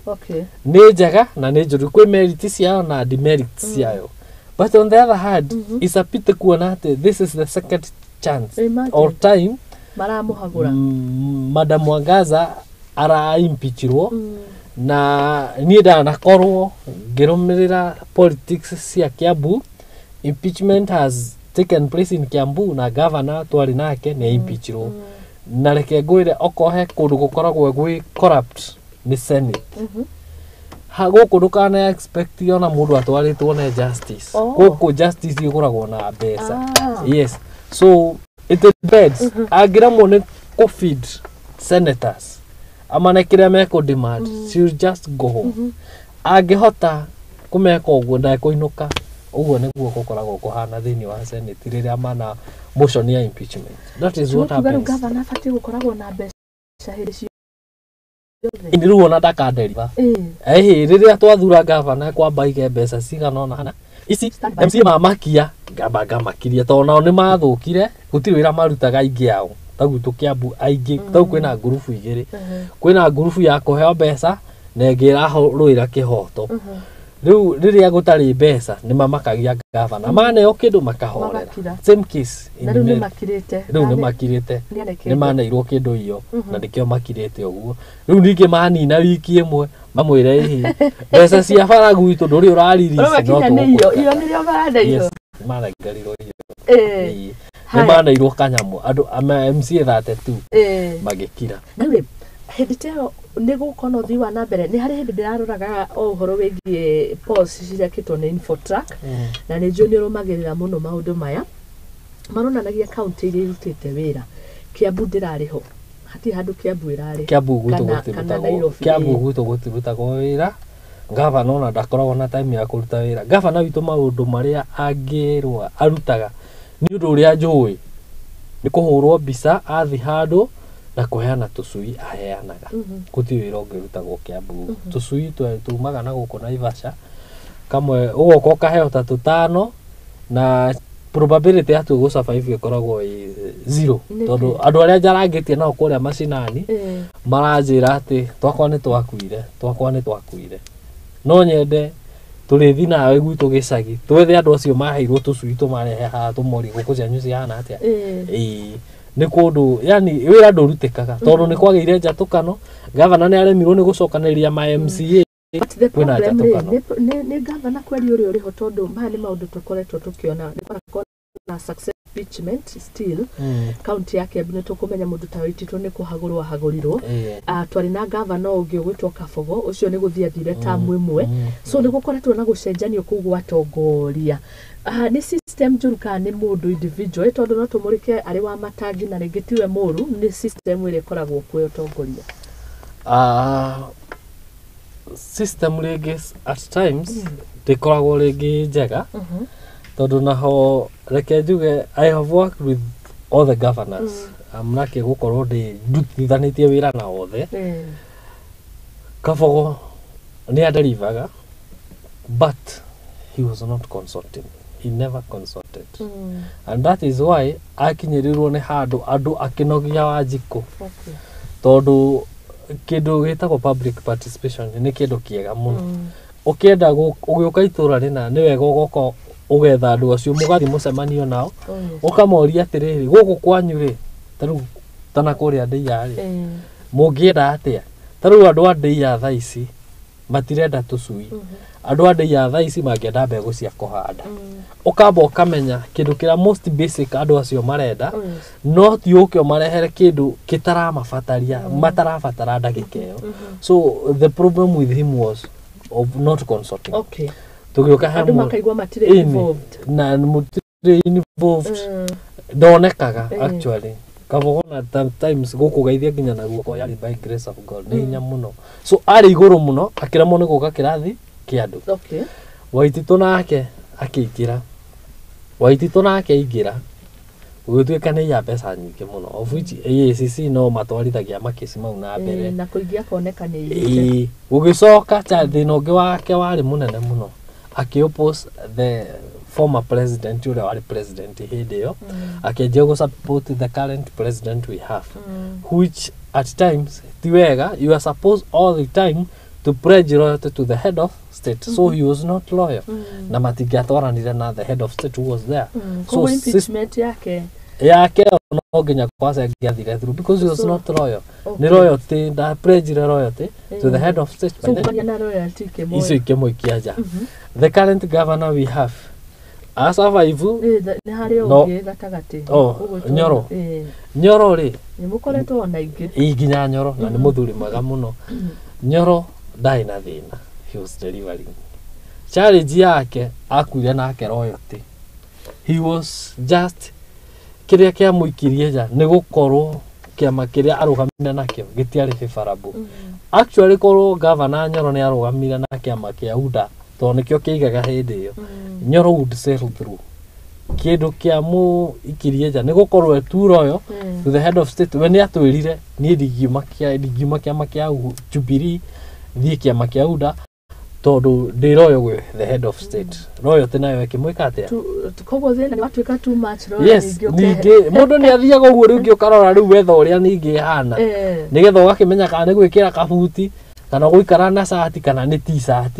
Ni njega na ni njuru kwi merits ciao na demerits ciao. But on the other hand, it's a pity kuona ati this is the second chance or time maramuhagura Madam Mwangaza ara impeachirwo na ni ndanakorwo ngirumirira politics cia Kiambu. Impeachment has taken place in Kiambu na governor twari nake ni impeachirwo na reke ngwire okohe kundu gukoragwo gwi corrupt ni Senate. Gũkũ ndũkana expect ona mũndũ atwarĩtwo na justice. Gũkũ justice ĩkoragwo na mbeca. Yes. So it depends. Angĩramwo nĩ feed senators. Amane kĩrĩa meko demand. She'll just go home. Angĩhota kũmeka ũguo ndakũinũka. Ũguo nĩguo gũkoragwo kũhana thĩinĩ wa Senate rĩrĩa mana motion ya impeachment. That is what happens. Governor fati gũkoragwo na mbeca hĩndĩ ciothe. Rĩu ona ndakanderiva. Rĩrĩa twathura governor kwamba ige mbeca cigana ona hana. Ici MC mamakia ngamba makiria tondũ nao nĩ mathũkire gũtirĩ wĩra marutaga aingĩ ao. Tagu tũkĩambu aingĩ tau kwĩna ngurubu igĩrĩ. Kwĩna ngurubu ya kũheo mbeca na ĩngĩ ĩrahũrũĩra kĩhoto. Rĩu rĩrĩa gũtarĩ mbeca nĩ mamakagia governor maneo kĩndũ makahorera. Same case rĩu nĩ makirĩte. Rĩu nĩ makirĩte. Nĩ maneirwo kĩndũ iyo na nĩkĩo makirĩte ũguo. Rĩu ningĩ manina wiki ĩmwe mamwĩre hihi mbeca cia bara gwitũ ndũrĩ ũraririci no tũkũ. Iyo nĩrĩo marandeirwo. Marangarirwo iyo. Nĩ maneirwo kanyamũ andũ MCA 32 magĩkira. Hĩndĩ teo nĩ gũkorwo ũthii wa na mbere nĩ harĩ hĩndĩ ndĩraroraga ũhoro wĩgiĩ polls cirekĩtwo nĩ Infotrack na nĩ njũĩ nĩ ũrũmagĩrĩra mũno maũndũ maya maronanagia kaunti iria irutĩte wĩra. Kiambu ndĩrarĩ ho hatirĩ handũ Kiambu ĩrarĩ. Kiambu gwitũ gũtirutagwo wĩra. Gavana ona ndakoragwo na time ya kũruta wĩra. Gavana witũ maũndũ marĩa angĩrwo arutaga nĩ ũndũ ũrĩa njũĩ nĩ kũhũrwo mbica athi handũ na kuheana tũcui aheanaga. Gũtirĩ wĩra ũngĩrutagwo Kiambu. Tũcui tumaga na gũkũ Naivasha kamwe ũgoka ũkaheo ta tũtano na probability ya tu gũsurvive ĩkoragwo ĩ 0 tondũ andũ arĩa njarangĩtie nao kũrĩa macinani maranjĩra atĩ twakwa nĩ twakuire no nyende tũrĩthi nawe gwitũ gĩcagi twethe andũ acio maheirwo tũcui tũmarehe haha tũmori gũkũ cianyu cihana atĩa. Nĩ kũndũ yani wĩra ndũrutĩkaga tondũ nĩ kwagĩire njatũkano. Gavana nĩ aremirwo nĩ gũcokanĩrĩria ma MCA kwĩna njatũkano. Nĩ gavana kweri ũrĩa ũrĩ ho tondũ maya nĩ maũndũ tũkoretwo tũkĩona na success impeachment still county ya Kiambu nĩ tũkũmenya mũndũ ta Waititũ nĩ kũhagũrwo ahagũrirwo. Twarĩ na gavana ũngĩ ũgwĩtwo Kabogo ũcio nĩ gũthiĩ athire tamu ĩmwe. So nĩ gũkoretwo na gũcenjanio kũu gwa atongoria. Nĩ system njũru kana nĩ mũndũ individual tondũ no tũmũrĩke arĩ wa matangi na rĩngĩ tiwe mũru nĩ system ĩrĩa ĩkoragwo kwĩ ũtongoria. System rĩngĩ at times ndĩkoragwo rĩngĩ njega tondũ naho reke njuge I have worked with all the governors. Nake gũkorwo ndutithanĩtie wĩra na othe. Kabogo nĩ aderivaga but he was not consulting. He never consulted. And that is why akinyĩrĩrwo nĩ handũ andũ akĩnogia Wanjikũ. Tondũ kĩndũ gĩtagwo public participation nĩ kĩndũ kĩega mũno. Ũkĩenda ũgĩũka itũra rĩna nĩ wega ũgoka ũgetha andũ acio mũgathi mũcemanio nao ũkamoria atĩrĩrĩ gũkũ kwanyu rĩ tarĩu tana kũrĩa ndĩya rĩ mũngĩenda atĩa. Tarĩu andũ a ndĩya thaa ici matirenda tũcui. Andũ a ndĩya thaa ici mangĩenda mbegũ cia kũhanda. Ũkamba ũkamenya kĩndũ kĩrĩa most basic andũ acio marenda no ti ũkĩo marehere kĩndũ kĩtaramabataria matarabatara ndagĩka ĩyo. So the problem with him was of not consulting. Tũgĩũka andũ makaigua matirĩ involved na mũtirĩ involved ndonekaga actually. Kabogo na times gũkũ geithia nginya na guoko yari by grace of God nĩ hinya mũno. So arĩ igũrũ mũno akĩremwo nĩ gũka kĩrathi kĩa andũ. Waititũ nake akĩingĩra. Waititũ nake aingĩra gũtuĩka nĩ ya mbeca nyingĩ mũno of which AACC no matwarithagia makesi mau na mbere na kũingĩa koneka nĩ ĩrĩte. Gũgĩcoka thĩna ũngĩ wake warĩ mũnene mũno akĩoppose the former president ũrĩa warĩ president hĩndĩ ĩyo akĩanjia gũsupport the current president we have which at times ti wega. You are supposed all the time to pledge loyalty to the head of state. So he was not loyal. Na matingĩatwaranire na the head of state who was there. So impeachment yake no nginya kwasa ngĩathire through because he was not loyal. Nĩ loyalty nda pledge loyalty to the head of state. So na loyalty kĩmwe icio ikĩmwe kĩaja. The current governor we have survive nĩ harĩ ũngĩ gatagatĩ. Nyoro rĩ nĩ mũkoretwo na ingĩ nginya Nyoro na nĩ mũthuri mwega mũno. Nyoro ndarĩ na thĩna he was delivering. Challenge yake akuire nake royalty. He was just kiria kia muikirie ja ni gukorwo kiama kiria arugamire nakio gitiari favorable. Actually korwo governor Nyoro ni arugamire na kiama kia UDA to nikio kiigaga hindi iyo. Nyoro would settle through. Kindu kia mu ikirie ja ni gukorwo tu royo to the head of state when atwirire ni ndigima kiama kia Jubilee thie kiama kia UDA tondu ndi royo gwe the head of state. Royo tenayo ekimwika atia kogo thina ni watuika too much royo. Yes, ningi mundu ni athiaga uguo riu ngiukarora riu wetha uria ningi hana nigetha ugakimenya kana ni gwikira kabuti kana guikara na sati kana ni t-shirt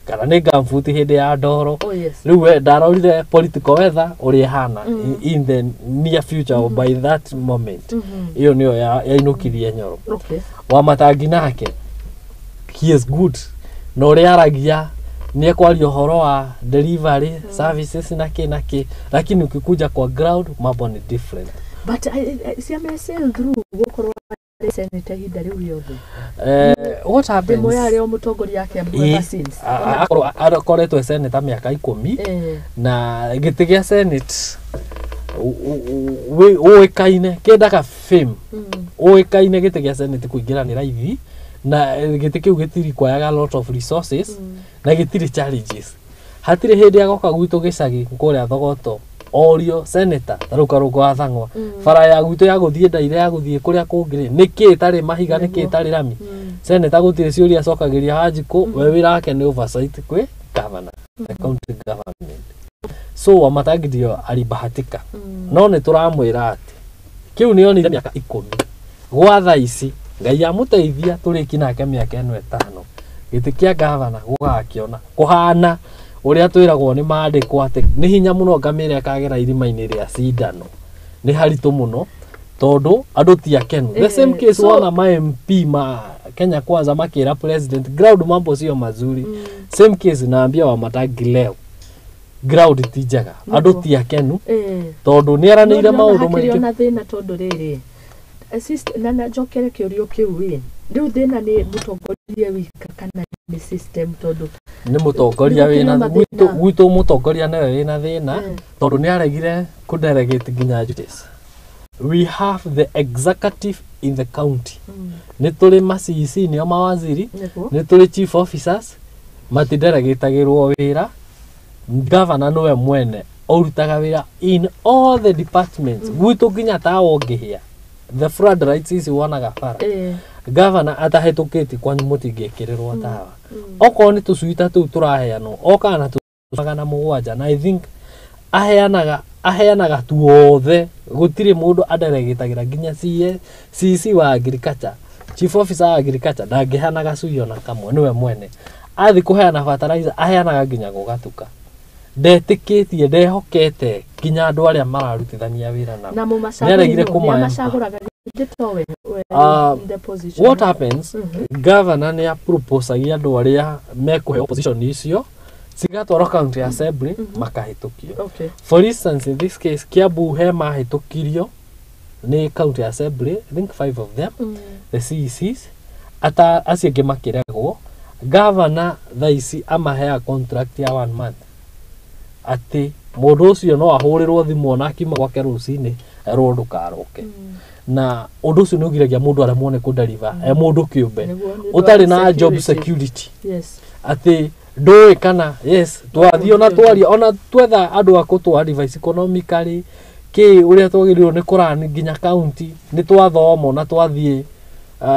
kana ni gambuti hindi ya ndoro. Riu we ndarorire political weather uria hana in the near future by that moment. Iyo niyo yainukirie Nyoro. Wamatangi nake he is good no ria aragia ni ekwaria horo wa delivery services naki lakini ukikuja kwa ground mambo ni different. But see I'm saying through gukorwo senator hinda riu yothe what happens mo yari o mutongoria yake mbwa since akoretwo senator miaka 10 na giti gia senate uikaine kendaka fame uikaine giti gia senate kuingira ni raithi na giti kiu gitiri kwayaga lot of resources na gitiri challenges hatire hindi agoka gwitu gicagi kuria thogoto orio senator taruka ruko athangwa fara ya gwitu ya guthie ndaire ya guthie kuria kungire niki tari mahiga niki tari rami senator gutire ciuria cokagiria Wanjiku we wira wake ni oversight kwi governor county government. So Wamatangi ndio alibahatika no ni turamwira ati kiu ni onire miaka 10 gwa thaa ici Ngai amuteithia turiki nake miaka eno 5 giti kia governor gugakiona kuhana uria twiragwo ni maandikwo ati ni hinya muno ngamire akagera irima-ini ria cindano ni haritu muno tondu andu ti akenu. The same case wana ma MP ma Kenya Kwanza makira president ground mambo sio mazuri. Same case naambia Wamatangi leo ground ti njega andu ti akenu tondu ni aranire maundu maingi na thina tondu riri assist na njokere kiurio kiu wi riu thina ni mutongoria wika kana ni system tondu ni mutongoria wina gwitu mutongoria nawe wina thina tondu ni aregire ku delegate nginya justice. We have the executive in the county. Ni tuli ma-CEC ni mawaziri ni tuli chief officers matidelegitagirwo wira governor nowe mwene urutaga wira in all the departments gwitu nginya tawo ngihia the flood rights is wonaga fara governor atahetukiti kwa mutingekirerwa tawa oko ni tusuita tu turaheano okana magana mugwanja na I think aheanaga tuothe gutire mundu adelegitagira nginya CC wa agriculture chief officer wa agriculture ndangihanaga cuio na kamwe niwe mwene athi kuheana fertilizer aheanaga nginya gugatuka ndetikitie ndehokete nginya andu aria mararutithania wira na mumacaguregire kumacaguraga gitowe deposition. What happens governor ni proposagia andu aria mekuhe opposition icio cigatwaro county assembly makahitukio. For instance in this case Kiambu he mahitukirio ni county assembly I think 5 of them the CECs ata acienge makiregwo governor thaici amahea contract ya 1 month ati mundu ucio no ahurirwo thimu ona akima gwake rucini erwo ndukaroke na undu ucio no giragia mundu aremwo ni kudeliver mundu kiumbe utari na job security. Ati ndoi kana twathio ona twaria ona twetha andu akutwa advice economically ki uria twagirirwo ni kurani nginya county ni twathoma na twathie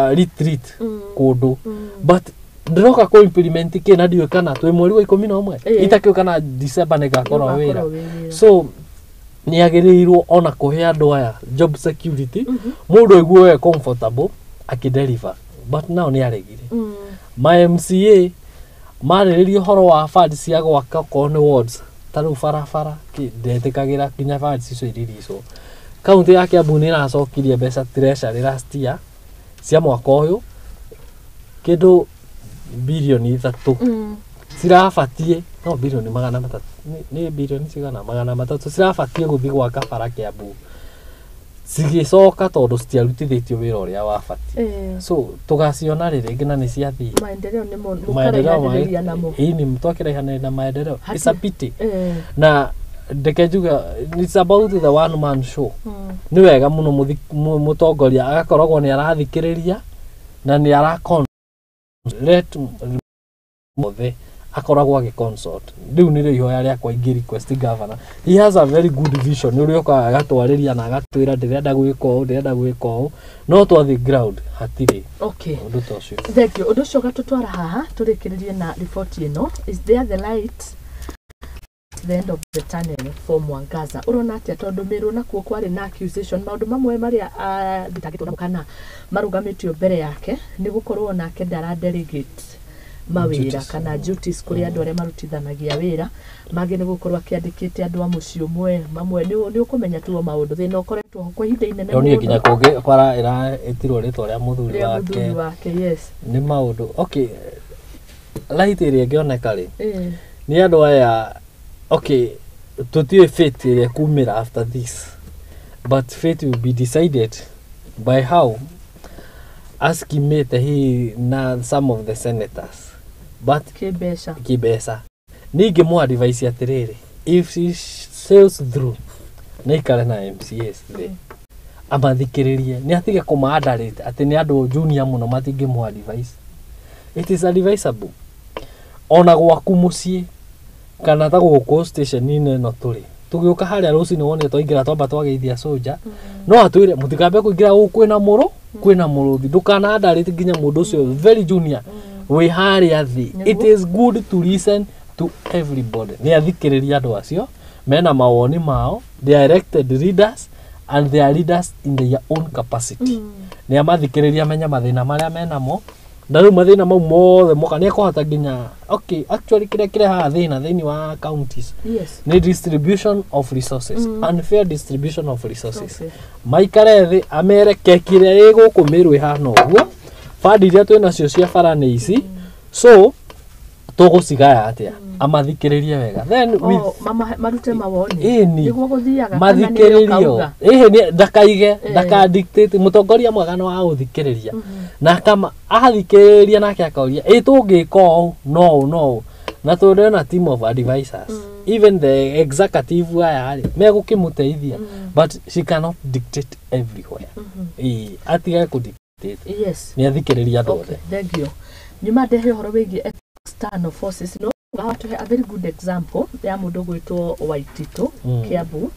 retreat kundu but ndiroka ko implement ki na dio kana twi mweri wa 11 itakio kana December ne gakorwo wira. So ni agirirwo ona kuhe andu aya job security mundu aiguo we comfortable akideliver but now ni aregire my MCA mariririo horo wa funds cia gwaka kone wards taru farafara ki ndetikagira kinya funds icio iririso county ya Kiambu ni racokirie mbeca treasury last year cia mwaka uyu kindu bilioni 3 cirabatie no bilioni 300 ni bilioni cigana 300 cirabatie guthi gwaka bara Kiambu cigicoka tondu citiarutithitio wira uria wabati so tugaciona riri ngina ni ciathii maendeleo ni mukaraihaniriria namo ini mtwakiraihaniriria na maendeleo it's a pity na ndeke njuga it's about the one man show ni wega muno mutongoria agakoragwo ni arathikiriria na ni arakon let mothe akoragwo agiconsult riu ni ihoya riakwa ingi request governor he has a very good vision uri oka agatwariria na agatwira ndirenda gwika uu no to the ground hatiri okay undu tocio thank you undu cio gatutwara haha turikiririe na report ino is there the light the end of the tunnel for Mwangaza urona atia tondu miru na kuo kwari na accusation maundu mamwe maria thitagitwo na kana marugamitio mbere yake ni gukorwo nake ndara delegate mawira kana duties kuri andu aria marutithanagia wira magi ni gukorwo akiandikite andu a mucio mwe mamwe ni ukumenya tu maundu thina ukoretwo kwa ihinda inene ni nginya kungi bara ira itirwo ritwa ria muthuri wake yes ni maundu okay light area ngioneka ri ni andu aya okay tutiwe fate ria kumira after this but fate will be decided by how askimete he na some of the senators but kibesa ningi mu advice atiriri if she sails through naikare na MCS amathikiririe ni atige kumaandarite ati ni andu junior muno matingi mu advice it is advisable ona gwaku mucii kana ta guku station ine no turi tugiuka haria rucini wone twaingira twamba twageithia soldier no atwire mutikambe kuingira guku kwina muruthi ndukana andarite nginya mundu ucio very junior we haria thi it is good to listen to everybody ni athikiriria andu acio mena mawoni mao they are elected leaders and they are leaders in their own capacity ni amathikiriria menya mathina maria menamo ndaru mathina mau mothe moka ni kuhota nginya okay actually kire ha thini wa counties yes ni distribution of resources unfair distribution of resources maikare thi amere kekire iguku mirwe hana uguo fadi iria twina cio cia bara ni ici so tugucigaya atia amathikiririe wega then with mama marute mawoni niguo guthiaga mathikiririo ni ndaka dictate mutongoria mwega no aguthikiriria na kama athikiriria nake akauria tungika no na tundena team of advisors even the executive aya megukimuteithia but she cannot dictate everywhere atiga ku dictate yes ni athikiriria ndothe thank you nyuma ndehe horo wigi external forces no to a very good example ya mundu gwitwo Waitito Kiambu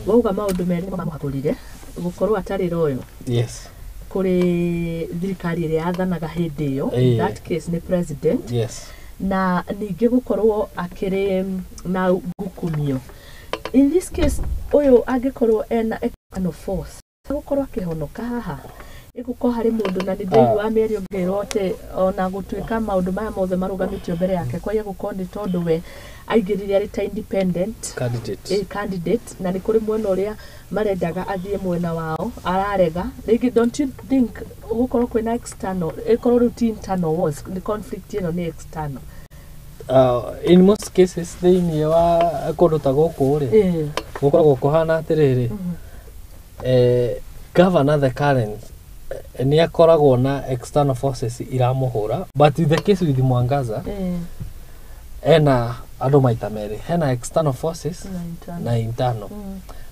wauga maundu meri mamuhakurire gukorwo atari royo yes kuri thirikari ria athanaga hindi iyo that case ni president yes na ningi gukorwo akiri na gukumio in this case uyu angikorwo ena external force gukorwo akihonoka haha iguko hari mundu na ndei wa meri ongerote ona gutuika maundu maya mothe marugamitio mbere yake kwa hiyo gukondi tondu we aigirire ari ta independent candidate na ni kuri mwena uria marendaga athie mwena wao ararega don't you think gukorwo kwina external ikorwo routine internal wars the conflict ino ni external in most cases thini wa kundu ta guku ri gukoragwo kuhana atiriri governor the current ni akoragwo na external forces iramuhura but in the case with Mwangaza ena andu maita meri hena external forces na internal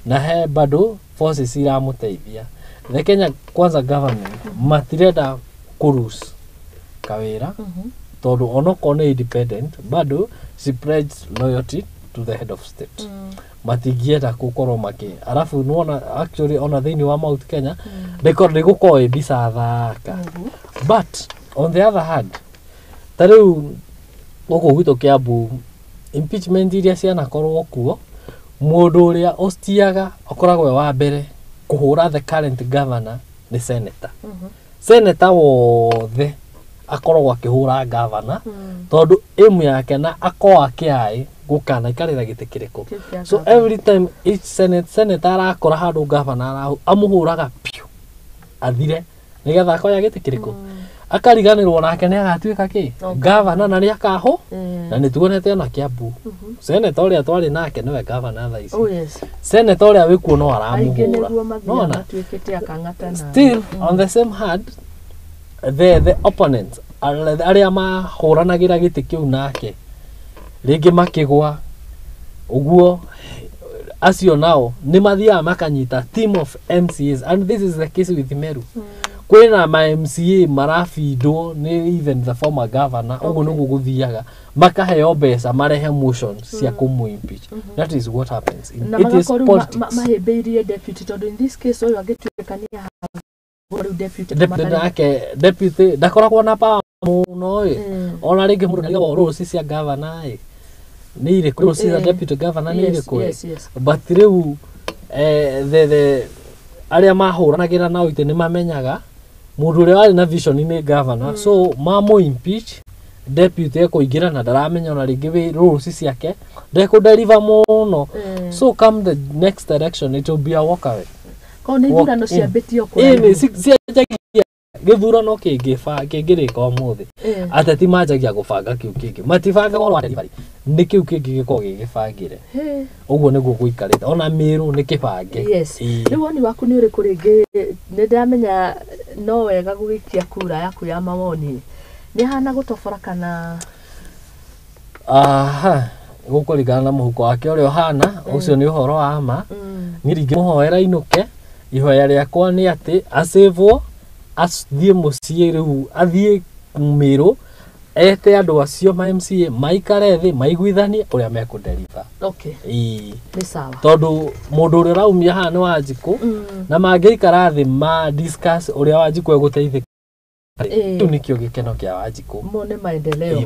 na he bado forces iramuteithia the Kenya kwanza government matireda kurus kawira tondu onoko ni independent bado she pledges loyalty to the head of state matigieta gukorwo maki arafu nuona actually ona thini wa Mount Kenya they gukorwo bisa thaka but on the other hand tariu guku gwito Kiambu impeachment iria ciana korwo kuo mundu uria ostiaga akoragwo wa mbere kuhura the current governor ni senator senator wothe akoragwo akihura governor tondu imu yake na akoa kiai gukana ikarira gite kiriko so every time each senator akora handu governor amuhuraga piu athire nigetha akoya gite kiriko akariganirwo nake nä agatuä ki gavana na nä akaho na nä tuonete ona Kiambu seneta å rä a twarä nake nä we gavana thaa ici seneta å rä a wä kuo no aramå still on the same hand the opponents arä a mahåranagä ra gä tä kä u nake rĩngĩ makĩgwa ũguo acio nao nĩ mathiaga makanyita team of MCAs and this is the case with Meru kwĩna ma MCA marafindwo nĩ even the former governor ũguo nĩguo gũthiaga makaheo mbeca marehe motions cia kũmũ-impeach. That is what happens it is politics. Mahĩmbĩirie deputy tondũ in this case ũyũ angĩtuĩka nĩ deputy ndakoragwo na power mũno ona rĩngĩ mũndũ nĩgetha rules cia governor nĩ irĩkũ cia deputy governor nĩ irĩkũ but rĩu the arĩa mahũranagĩra nao itĩ nĩ mamenyaga mũndũ ũrĩa warĩ na vision nĩ governor so mamũ impeach deputy ekũingĩra na ndaramenya ona rĩngĩ wĩ rules ciake ndekũdeliver mũno so come the next election it will be a walk away. Kone ithurano ciambĩtio kũrĩa gĩthurano kĩngĩrĩka ũmũthĩ ateti manjagia gũbanga kĩu kĩngĩ matibanga goro ateti nĩ kĩu kĩngĩ gĩkorwo gĩgĩbangĩre ũguo nĩguo gũikarĩte ona Mĩrũ nĩ kĩbange. Rĩu woni waku nĩ ũrĩkũ rĩngĩ nĩ ndamenya no wega gũgĩikia kura yaku ya mawoni nĩ hana gũtobora kana gũkũringana na mũhuko wake ũrĩa ũhana ũcio nĩ ũhoro wa ma niĩ ingĩmũhoera ainũke ihoya rĩakwa nĩ atĩ acĩvwo athiĩ mũciĩ rĩu athiĩ Mĩrũ ete andũ acio ma MCA maikare thĩ maiguithanie ũrĩa mekũdeliver. Nĩ sawa tondũ mũndũ ũrĩa ũraumia haha nĩ Wanjikũ na mangĩikara thĩ ma discuss ũrĩa Wanjikũ egũteithĩka tu nĩkĩo gĩkeno kĩa Wanjikũ mone maendeleo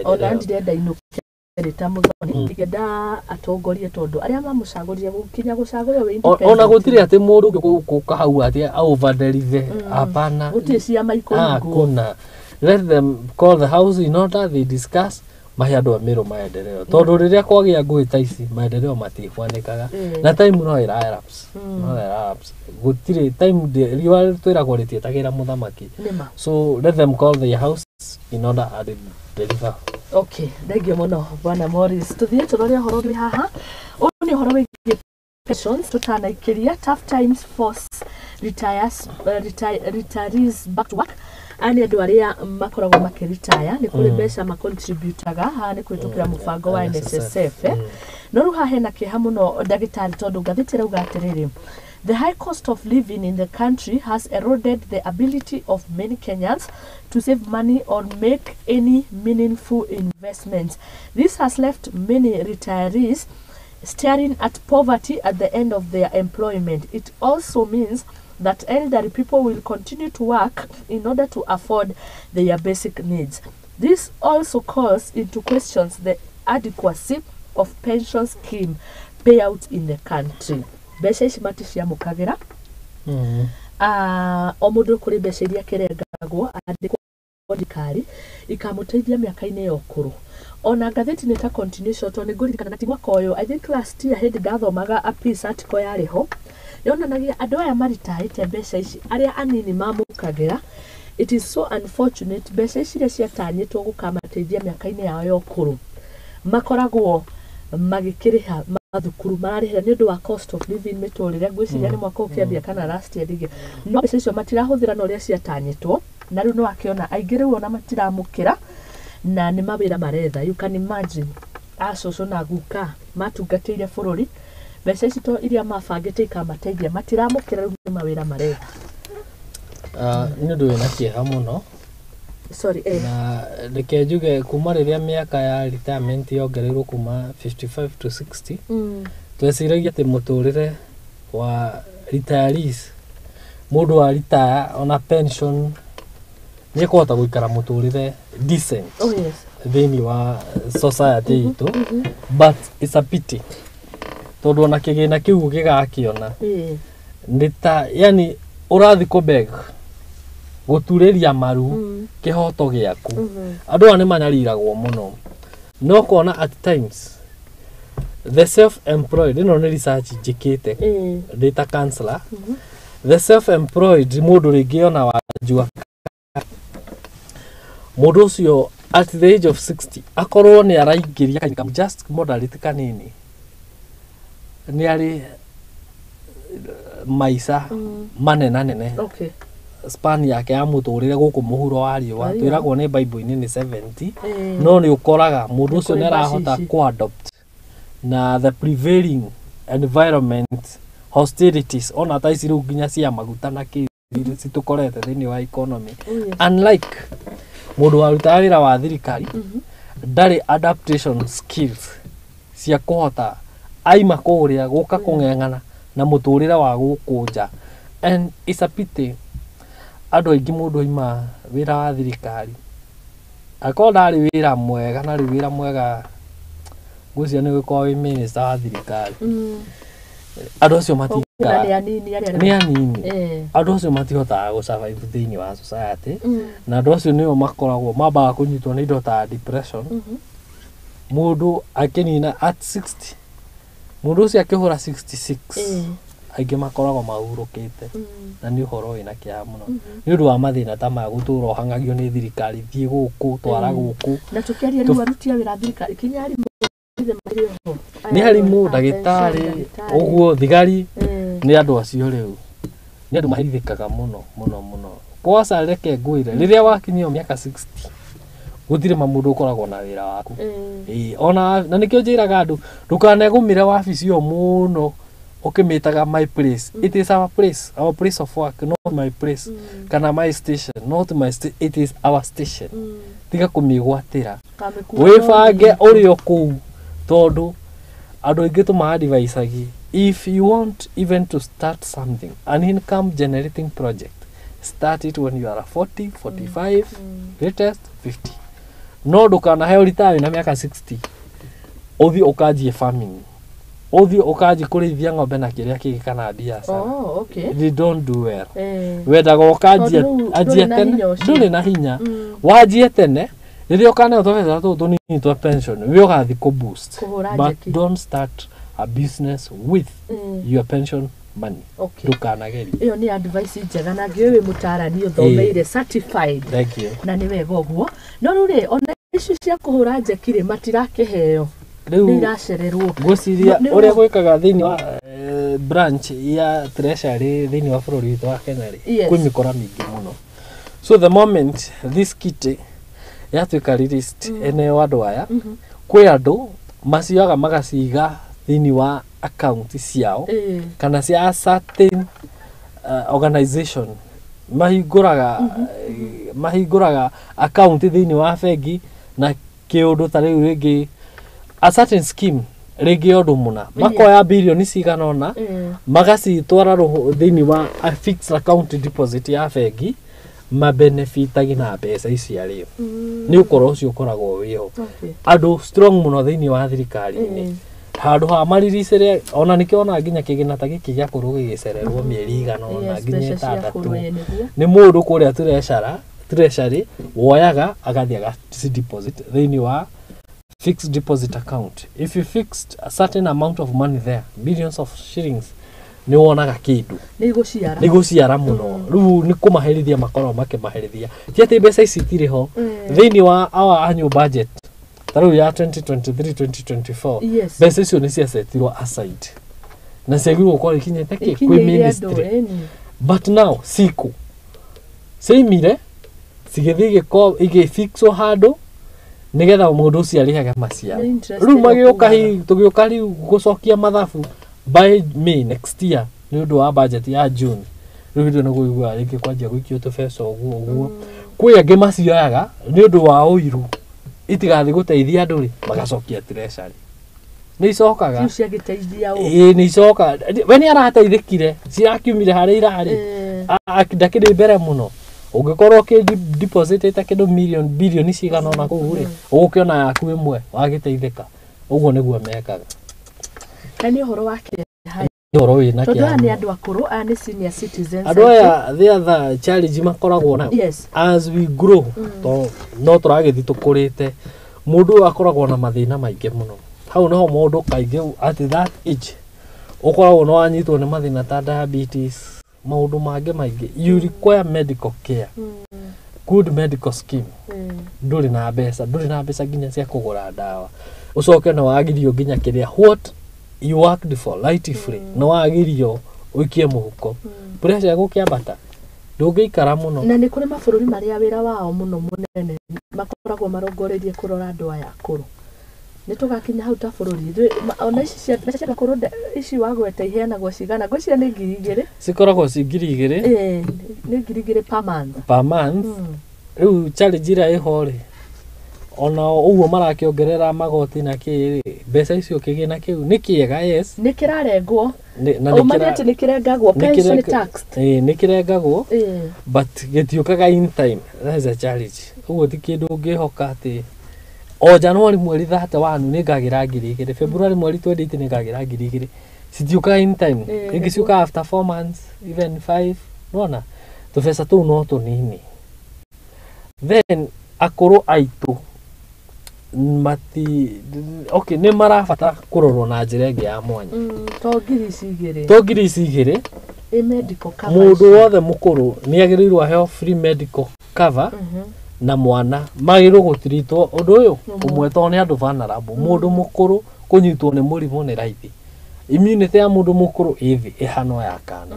ona ndirenda inũke rita mũthoni ngenda atongorie tondũ arĩa mamũcagũrire gũkinya gũcagũrwo wĩ independent ona gũtirĩ atĩ mũndũ ũngĩgũka hau atĩ over deliver hapana gũtirĩ ciama ikũngwo kuna let them call the house in order they discuss mahe andũ a Mĩrũ maendeleo tondũ rĩrĩa kwagĩa ngũĩ ta ici maendeleo matiĩkwanĩkaga na time no ĩrarapse gũtirĩ time riũa twĩragwo rĩtietagĩra mũthamaki so let them call the house in order and deliver. Thank you mũno Bwana Morris. Tuthiĩ tũrore ũhoro wĩ haha ũyũ nĩ ũhoro wĩgiĩ pensions tũtanaikĩria tough times force retirees back to work ani andũ arĩa makoragwo makĩretire nĩ kũrĩ mbeca macontributaga haha nĩ kũhĩtũkĩra mũbango wa NSSF no rĩu haha hena kĩeha mũno ndagĩtarĩ tondũ ngathĩti ĩrauga atĩrĩrĩ the high cost of living in the country has eroded the ability of many Kenyans to save money or make any meaningful investments. This has left many retirees staring at poverty at the end of their employment. It also means that elderly people will continue to work in order to afford their basic needs. This also calls into questions the adequacy of pension scheme payouts in the country. Mbeca ici maticiamũkagĩra o mũndũ kũrĩ mbeca iria akĩrengagwo andĩkwo thirikari ikamũteithia mĩaka-inĩ ya ũkũrũ ona ngathĩti nĩ ta continuation tondũ nĩngũririkana na ti mwaka ũyũ I think last year hĩndĩ ndathomaga a piece article yarĩ ho yonanagia andũ aya maritahĩte mbeca ici arĩa anini mamũkagĩra. It is so unfortunate mbeca ici iria ciatanyĩtwo gũkamateithia mĩaka-inĩ yao ya ũkũrũ makoragwo magĩkĩrĩha mathukuru mararĩhĩra nĩ ũndũ wa cost of living mĩtũrĩre ngwĩciria nĩ mwaka ũkĩambia kana last year rĩngĩ no mbeca icio matirahũthĩra na ũrĩa ciatanyĩtwo na rĩu nĩ wakĩona aingĩ rĩu ona matiramũkĩra na nĩ mawĩra maretha. You can imagine acũcũ na guka matungatĩire bũrũri mbeca ici to iria mabangĩte ikamateithia matiramũkĩra rĩu nĩ mawĩra maretha. Nĩ ũndũ wĩna kĩeha mũno na reke njuge kuma rĩrĩa mĩaka ya retirement yongereirwo kuma 55 to 60 tweciragia atĩ mũtũrĩre wa retirees mũndũ wa retire ona pension nĩ kũhota gũikara mũtũrĩre decent thĩinĩ wa society itũ but it's a pity tondũ ona kĩgĩna kĩu gĩgakĩona nĩ ta yani ũrathi kũbeg gũturĩria maru kĩhoto gĩaku andũ aya nĩ manyariragwo mũno no kona at times the self-employed ĩno nĩ research njĩkĩte data counselor the self-employed mũndũ rĩngĩ ona wanjua mundu ucio at the age of 60 akorwo ni araingiria income just moderate kanini ni ari maisa manenanene okay span yake ya muturire guku muhuro wa riwa twiragwo ni bible-ini ni 70 no ni ukoraga mundu ucio ni arahota ku adopt na the prevailing environment hostilities ona ta iciru nginya cia maguta na kiri citukorete thiini wa economy unlike mundu waruta wira wa thirikari ndari adaptation skills cia kuhota aima kuria guka kung'eng'ana na muturire wa gukunja and it's a pity andu aingi mundu aima wira wa thirikari akorwo ari wira mwega na wira mwega gucia ni gukorwo wi minister wa thirikari andu acio matika ni anini andu acio matihotaga gu survive thiini wa society na andu acio nio makoragwo mambaga kunyitwo ni indo ta depression mundu akinina at 60 mundu ucio akihura 66 aingi makoragwo mahurukite na ni uhoro wina kia muno ni undu wa mathina ta ma gutura hangagio ni thirikari thie guku twara guku na tukiaria riu arutia wira thirikari kinyari ni harimu dagitari uguo thigari ni andu acio riu ni andu mahithikaga muno posa reke nguire riria wakinyio miaka 60 gutire mamundu ukoragwo na wira waku ona na nikio njiraga andu ndukanegumire wabici yo muno ukimitaga my place it is our place of work not my place kana my station not my it is our station tiga kumigwatira wifange uri oku tondu andu aingi tuma advice if you want even to start something an income generating project start it when you are 40 45 latest 50 no dukana he retire na miaka 60 uthi ukajie farming uthi ukaji kurithia ng'ombe na kiria kigi kana biashara okay they don't do well wendaga ukaji ajie tene nduri na hinya wajie tene riria ukane utoveza tu nini to pension we ugathi ku boost but don't start a business with your pension money dukanageri iyo ni advice njega na ngiwe mutarani uthomeire certified thank you na ni wega uguo no rure ona ici cia kuhura njekire matirakiheo ni iracererwo guciria uria gwikaga thiini wa branch ya treasury thiini wa bururi witu wa Kenya kwi mikora mingi muno so the moment this kit yatuika released eneo andu aya kwi andu macioyaga magaciga thiini wa account ciao kana cia certain organization mahinguraga account thiini wa bengi na kiundu ta riu ringi a certain scheme ringi undu muna makoya bilioni cigana ona magacitwara thiini wa a fixed account deposit ya bengi mabenefitagi na mbeca ici ari ni ukoro ucio ukoragwo wiho andu strong muno thiini wa thirikari ni handu ha mariricire ona nikiona nginya kigina ta giki gya kuruga gicererwo mieri igana ona nginya 6 ni mundu kuria treasury woyaga agathia deposit thiini wa fixed deposit account if you fixed a certain amount of money there billions of shillings ni wonaga kindu ni guciara muno riu ni kumaherithia makoro makimaherithia tiati mbeca ici tiriho thiini wa our annual budget taru ya 2023-2024 mbeca icio ni ciacetirwo aside na ciagirwo kwa ikinyete kwi ministry but now siku seimire sigithige ko igifixo handu nigetha mundu ucio arihaga macia riu magioka hi tugioka riu gucokia mathabu by May next year ni undu wa budget ya June riu ndio naguigua ringi kwanjia gwikio tubeca uguo kwi angi macioyaga ni undu wa uiru itigathi guteithia andu ri magacokia treasury ni icokaga ciagiteithia ni icoka we ni arateithikire cirakiumire hari irari akindakire mbere muno ungikorwo ki deposit ita kindu billion cigana ona kuu ri ugukiona yaku imwe wagiteithika uguo niguo mekaga kani horo wake horo wina kia tondu ni andu akuru ani senior citizens andu aya the other challenge makoragwo na as we grow to no turagithi tukurite mundu akoragwo na mathina maingi muno hau no mundu kaingi at that age ukoragwo no anyitwo ni mathina ta diabetes maundu mange maingi you require medical care good medical scheme nduri na mbeca nginya cia kugura ndawa ucoke na wagirio nginya kiria what you worked for light free na wagirio uikie muhuko pressure gukiambata ndungiikara muno na ni kuri mabururi maria wira wao muno munene makoragwo marongorerie kurora andu aya akuru ni tugakinya hau ta bururi ona ici cia kuru ici wagwete iheanagwo cigana ngwiciria ni 2,000 cikoragwo ci 2,000 ni 2,000 per month riu challenge ira ihori ona uguo marakiongerera magoti na kiri mbeca icio kigina kiu ni kiega yes ni kirarengwo na ni kirengagwo pension tax ni kirengagwo but getiukaga in time that is a challenge uguo ti kindu ungihoka ati o January mweri 31 ni ngagira 2,000 February mweri 28 ni ngagira 2,000 sitiukaga in time ingiciuka after 4 months even 5 nona tubesa tu no tunini then akuru aitu mati okay ni marafata kurorwo na njira ingi ya mwanya to ngiri igiri medical cover mundu wothe mukuru ni agirirwo heo free medical cover na mwana magirwo gutiritwo undu uyu umwe to ni andu vulnerable mundu mukuru kunyitwo ni murimu ni raithi immunity ya mundu mukuru ithi ihano ya kana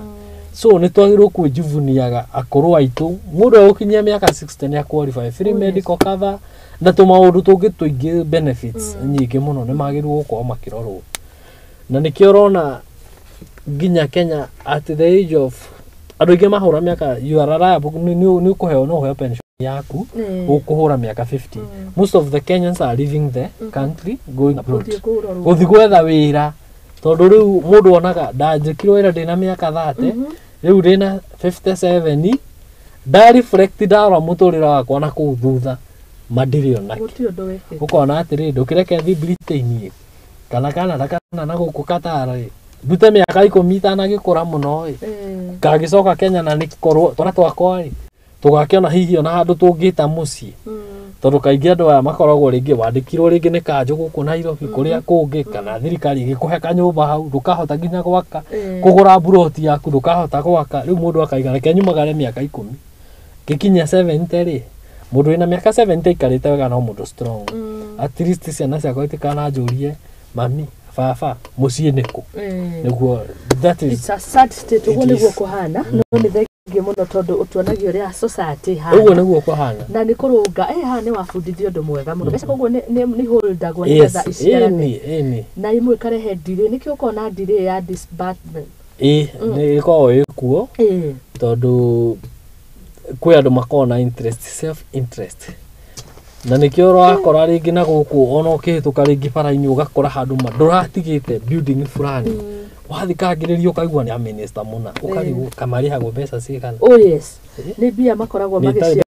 so ni twagirwo kujuvuniaga akuru aitu mundu ukinyia miaka 60 ni qualify free medical cover na tumaundu tungi tuingi benefits nyingi muno ni magirwo gukorwo makirorwo na nikio rona nginya Kenya at the age of andu ingi mahura miaka you are reliable ni kuheo no heo pension yaku ukuhura miaka 50 most of the Kenyans are leaving the country going abroad uthi gwetha wira tondu riu mundu onaga ndanjikirwo wira ndina miaka 30 riu ndina 57 da reflect dara muturira wakwa na kuu thutha madirio nake ukona atiri ndukireke thi Britain kana na guku Qatar dute miaka 10 na gikura muno kagicoka Kenya na nikorwo twana twakwa tugakiona hihi ona handu tungita mucii tondu kaingi andu aya makoragwo ringi wandikirwo ringi ni kanju guku Nairobi kuria kungi kana thirikari igikuhe kanyumba hau ndukahota nginya gwaka kugura buroti yaku ndukahota gwaka riu mundu akaiga reke nyumagare miaka 10 gikinya 70 ri mundu ina miaka 70 ikarite wega no mundu strong at least ciana ciakwa itikana njurie mami baba mucii niku niguo that is it's a sad state uguo niguo kuhana no ni thengi muno tondu utuonagio ria society ha uguo niguo kuhana na ni kurunga ha ni wabundithio undu mwega muno beca koguo ni holdagwo ni getha iciarane na imwe karehe delay nikio ukona delay ya disbursement ni iko ikuo tondu kwi andu makona interest self interest na nikio rakora ringi na guku ona ukihituka ringi bara-ini ugakora handu nduratigite building fulani wathikagiririo kaigua ni minister muna ukarigu kamarihago mbeca cigana yes ni bia makoragwo magicia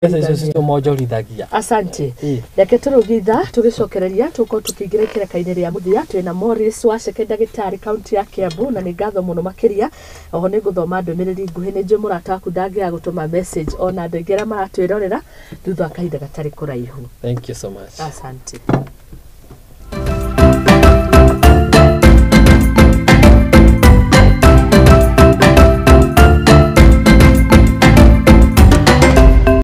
asante reke turugitha tugicokereria tuko tukiingira kireka-ini ria muthia twina Morris wa secondary county ya Kiambu na ni ngatho muno makiria oho ni guthoma ndumiriri nguhi ni njo murata waku ndangia gutuma message ona ndengira maratwirorera thutha kahinda gatari kuraihu thank you so much asante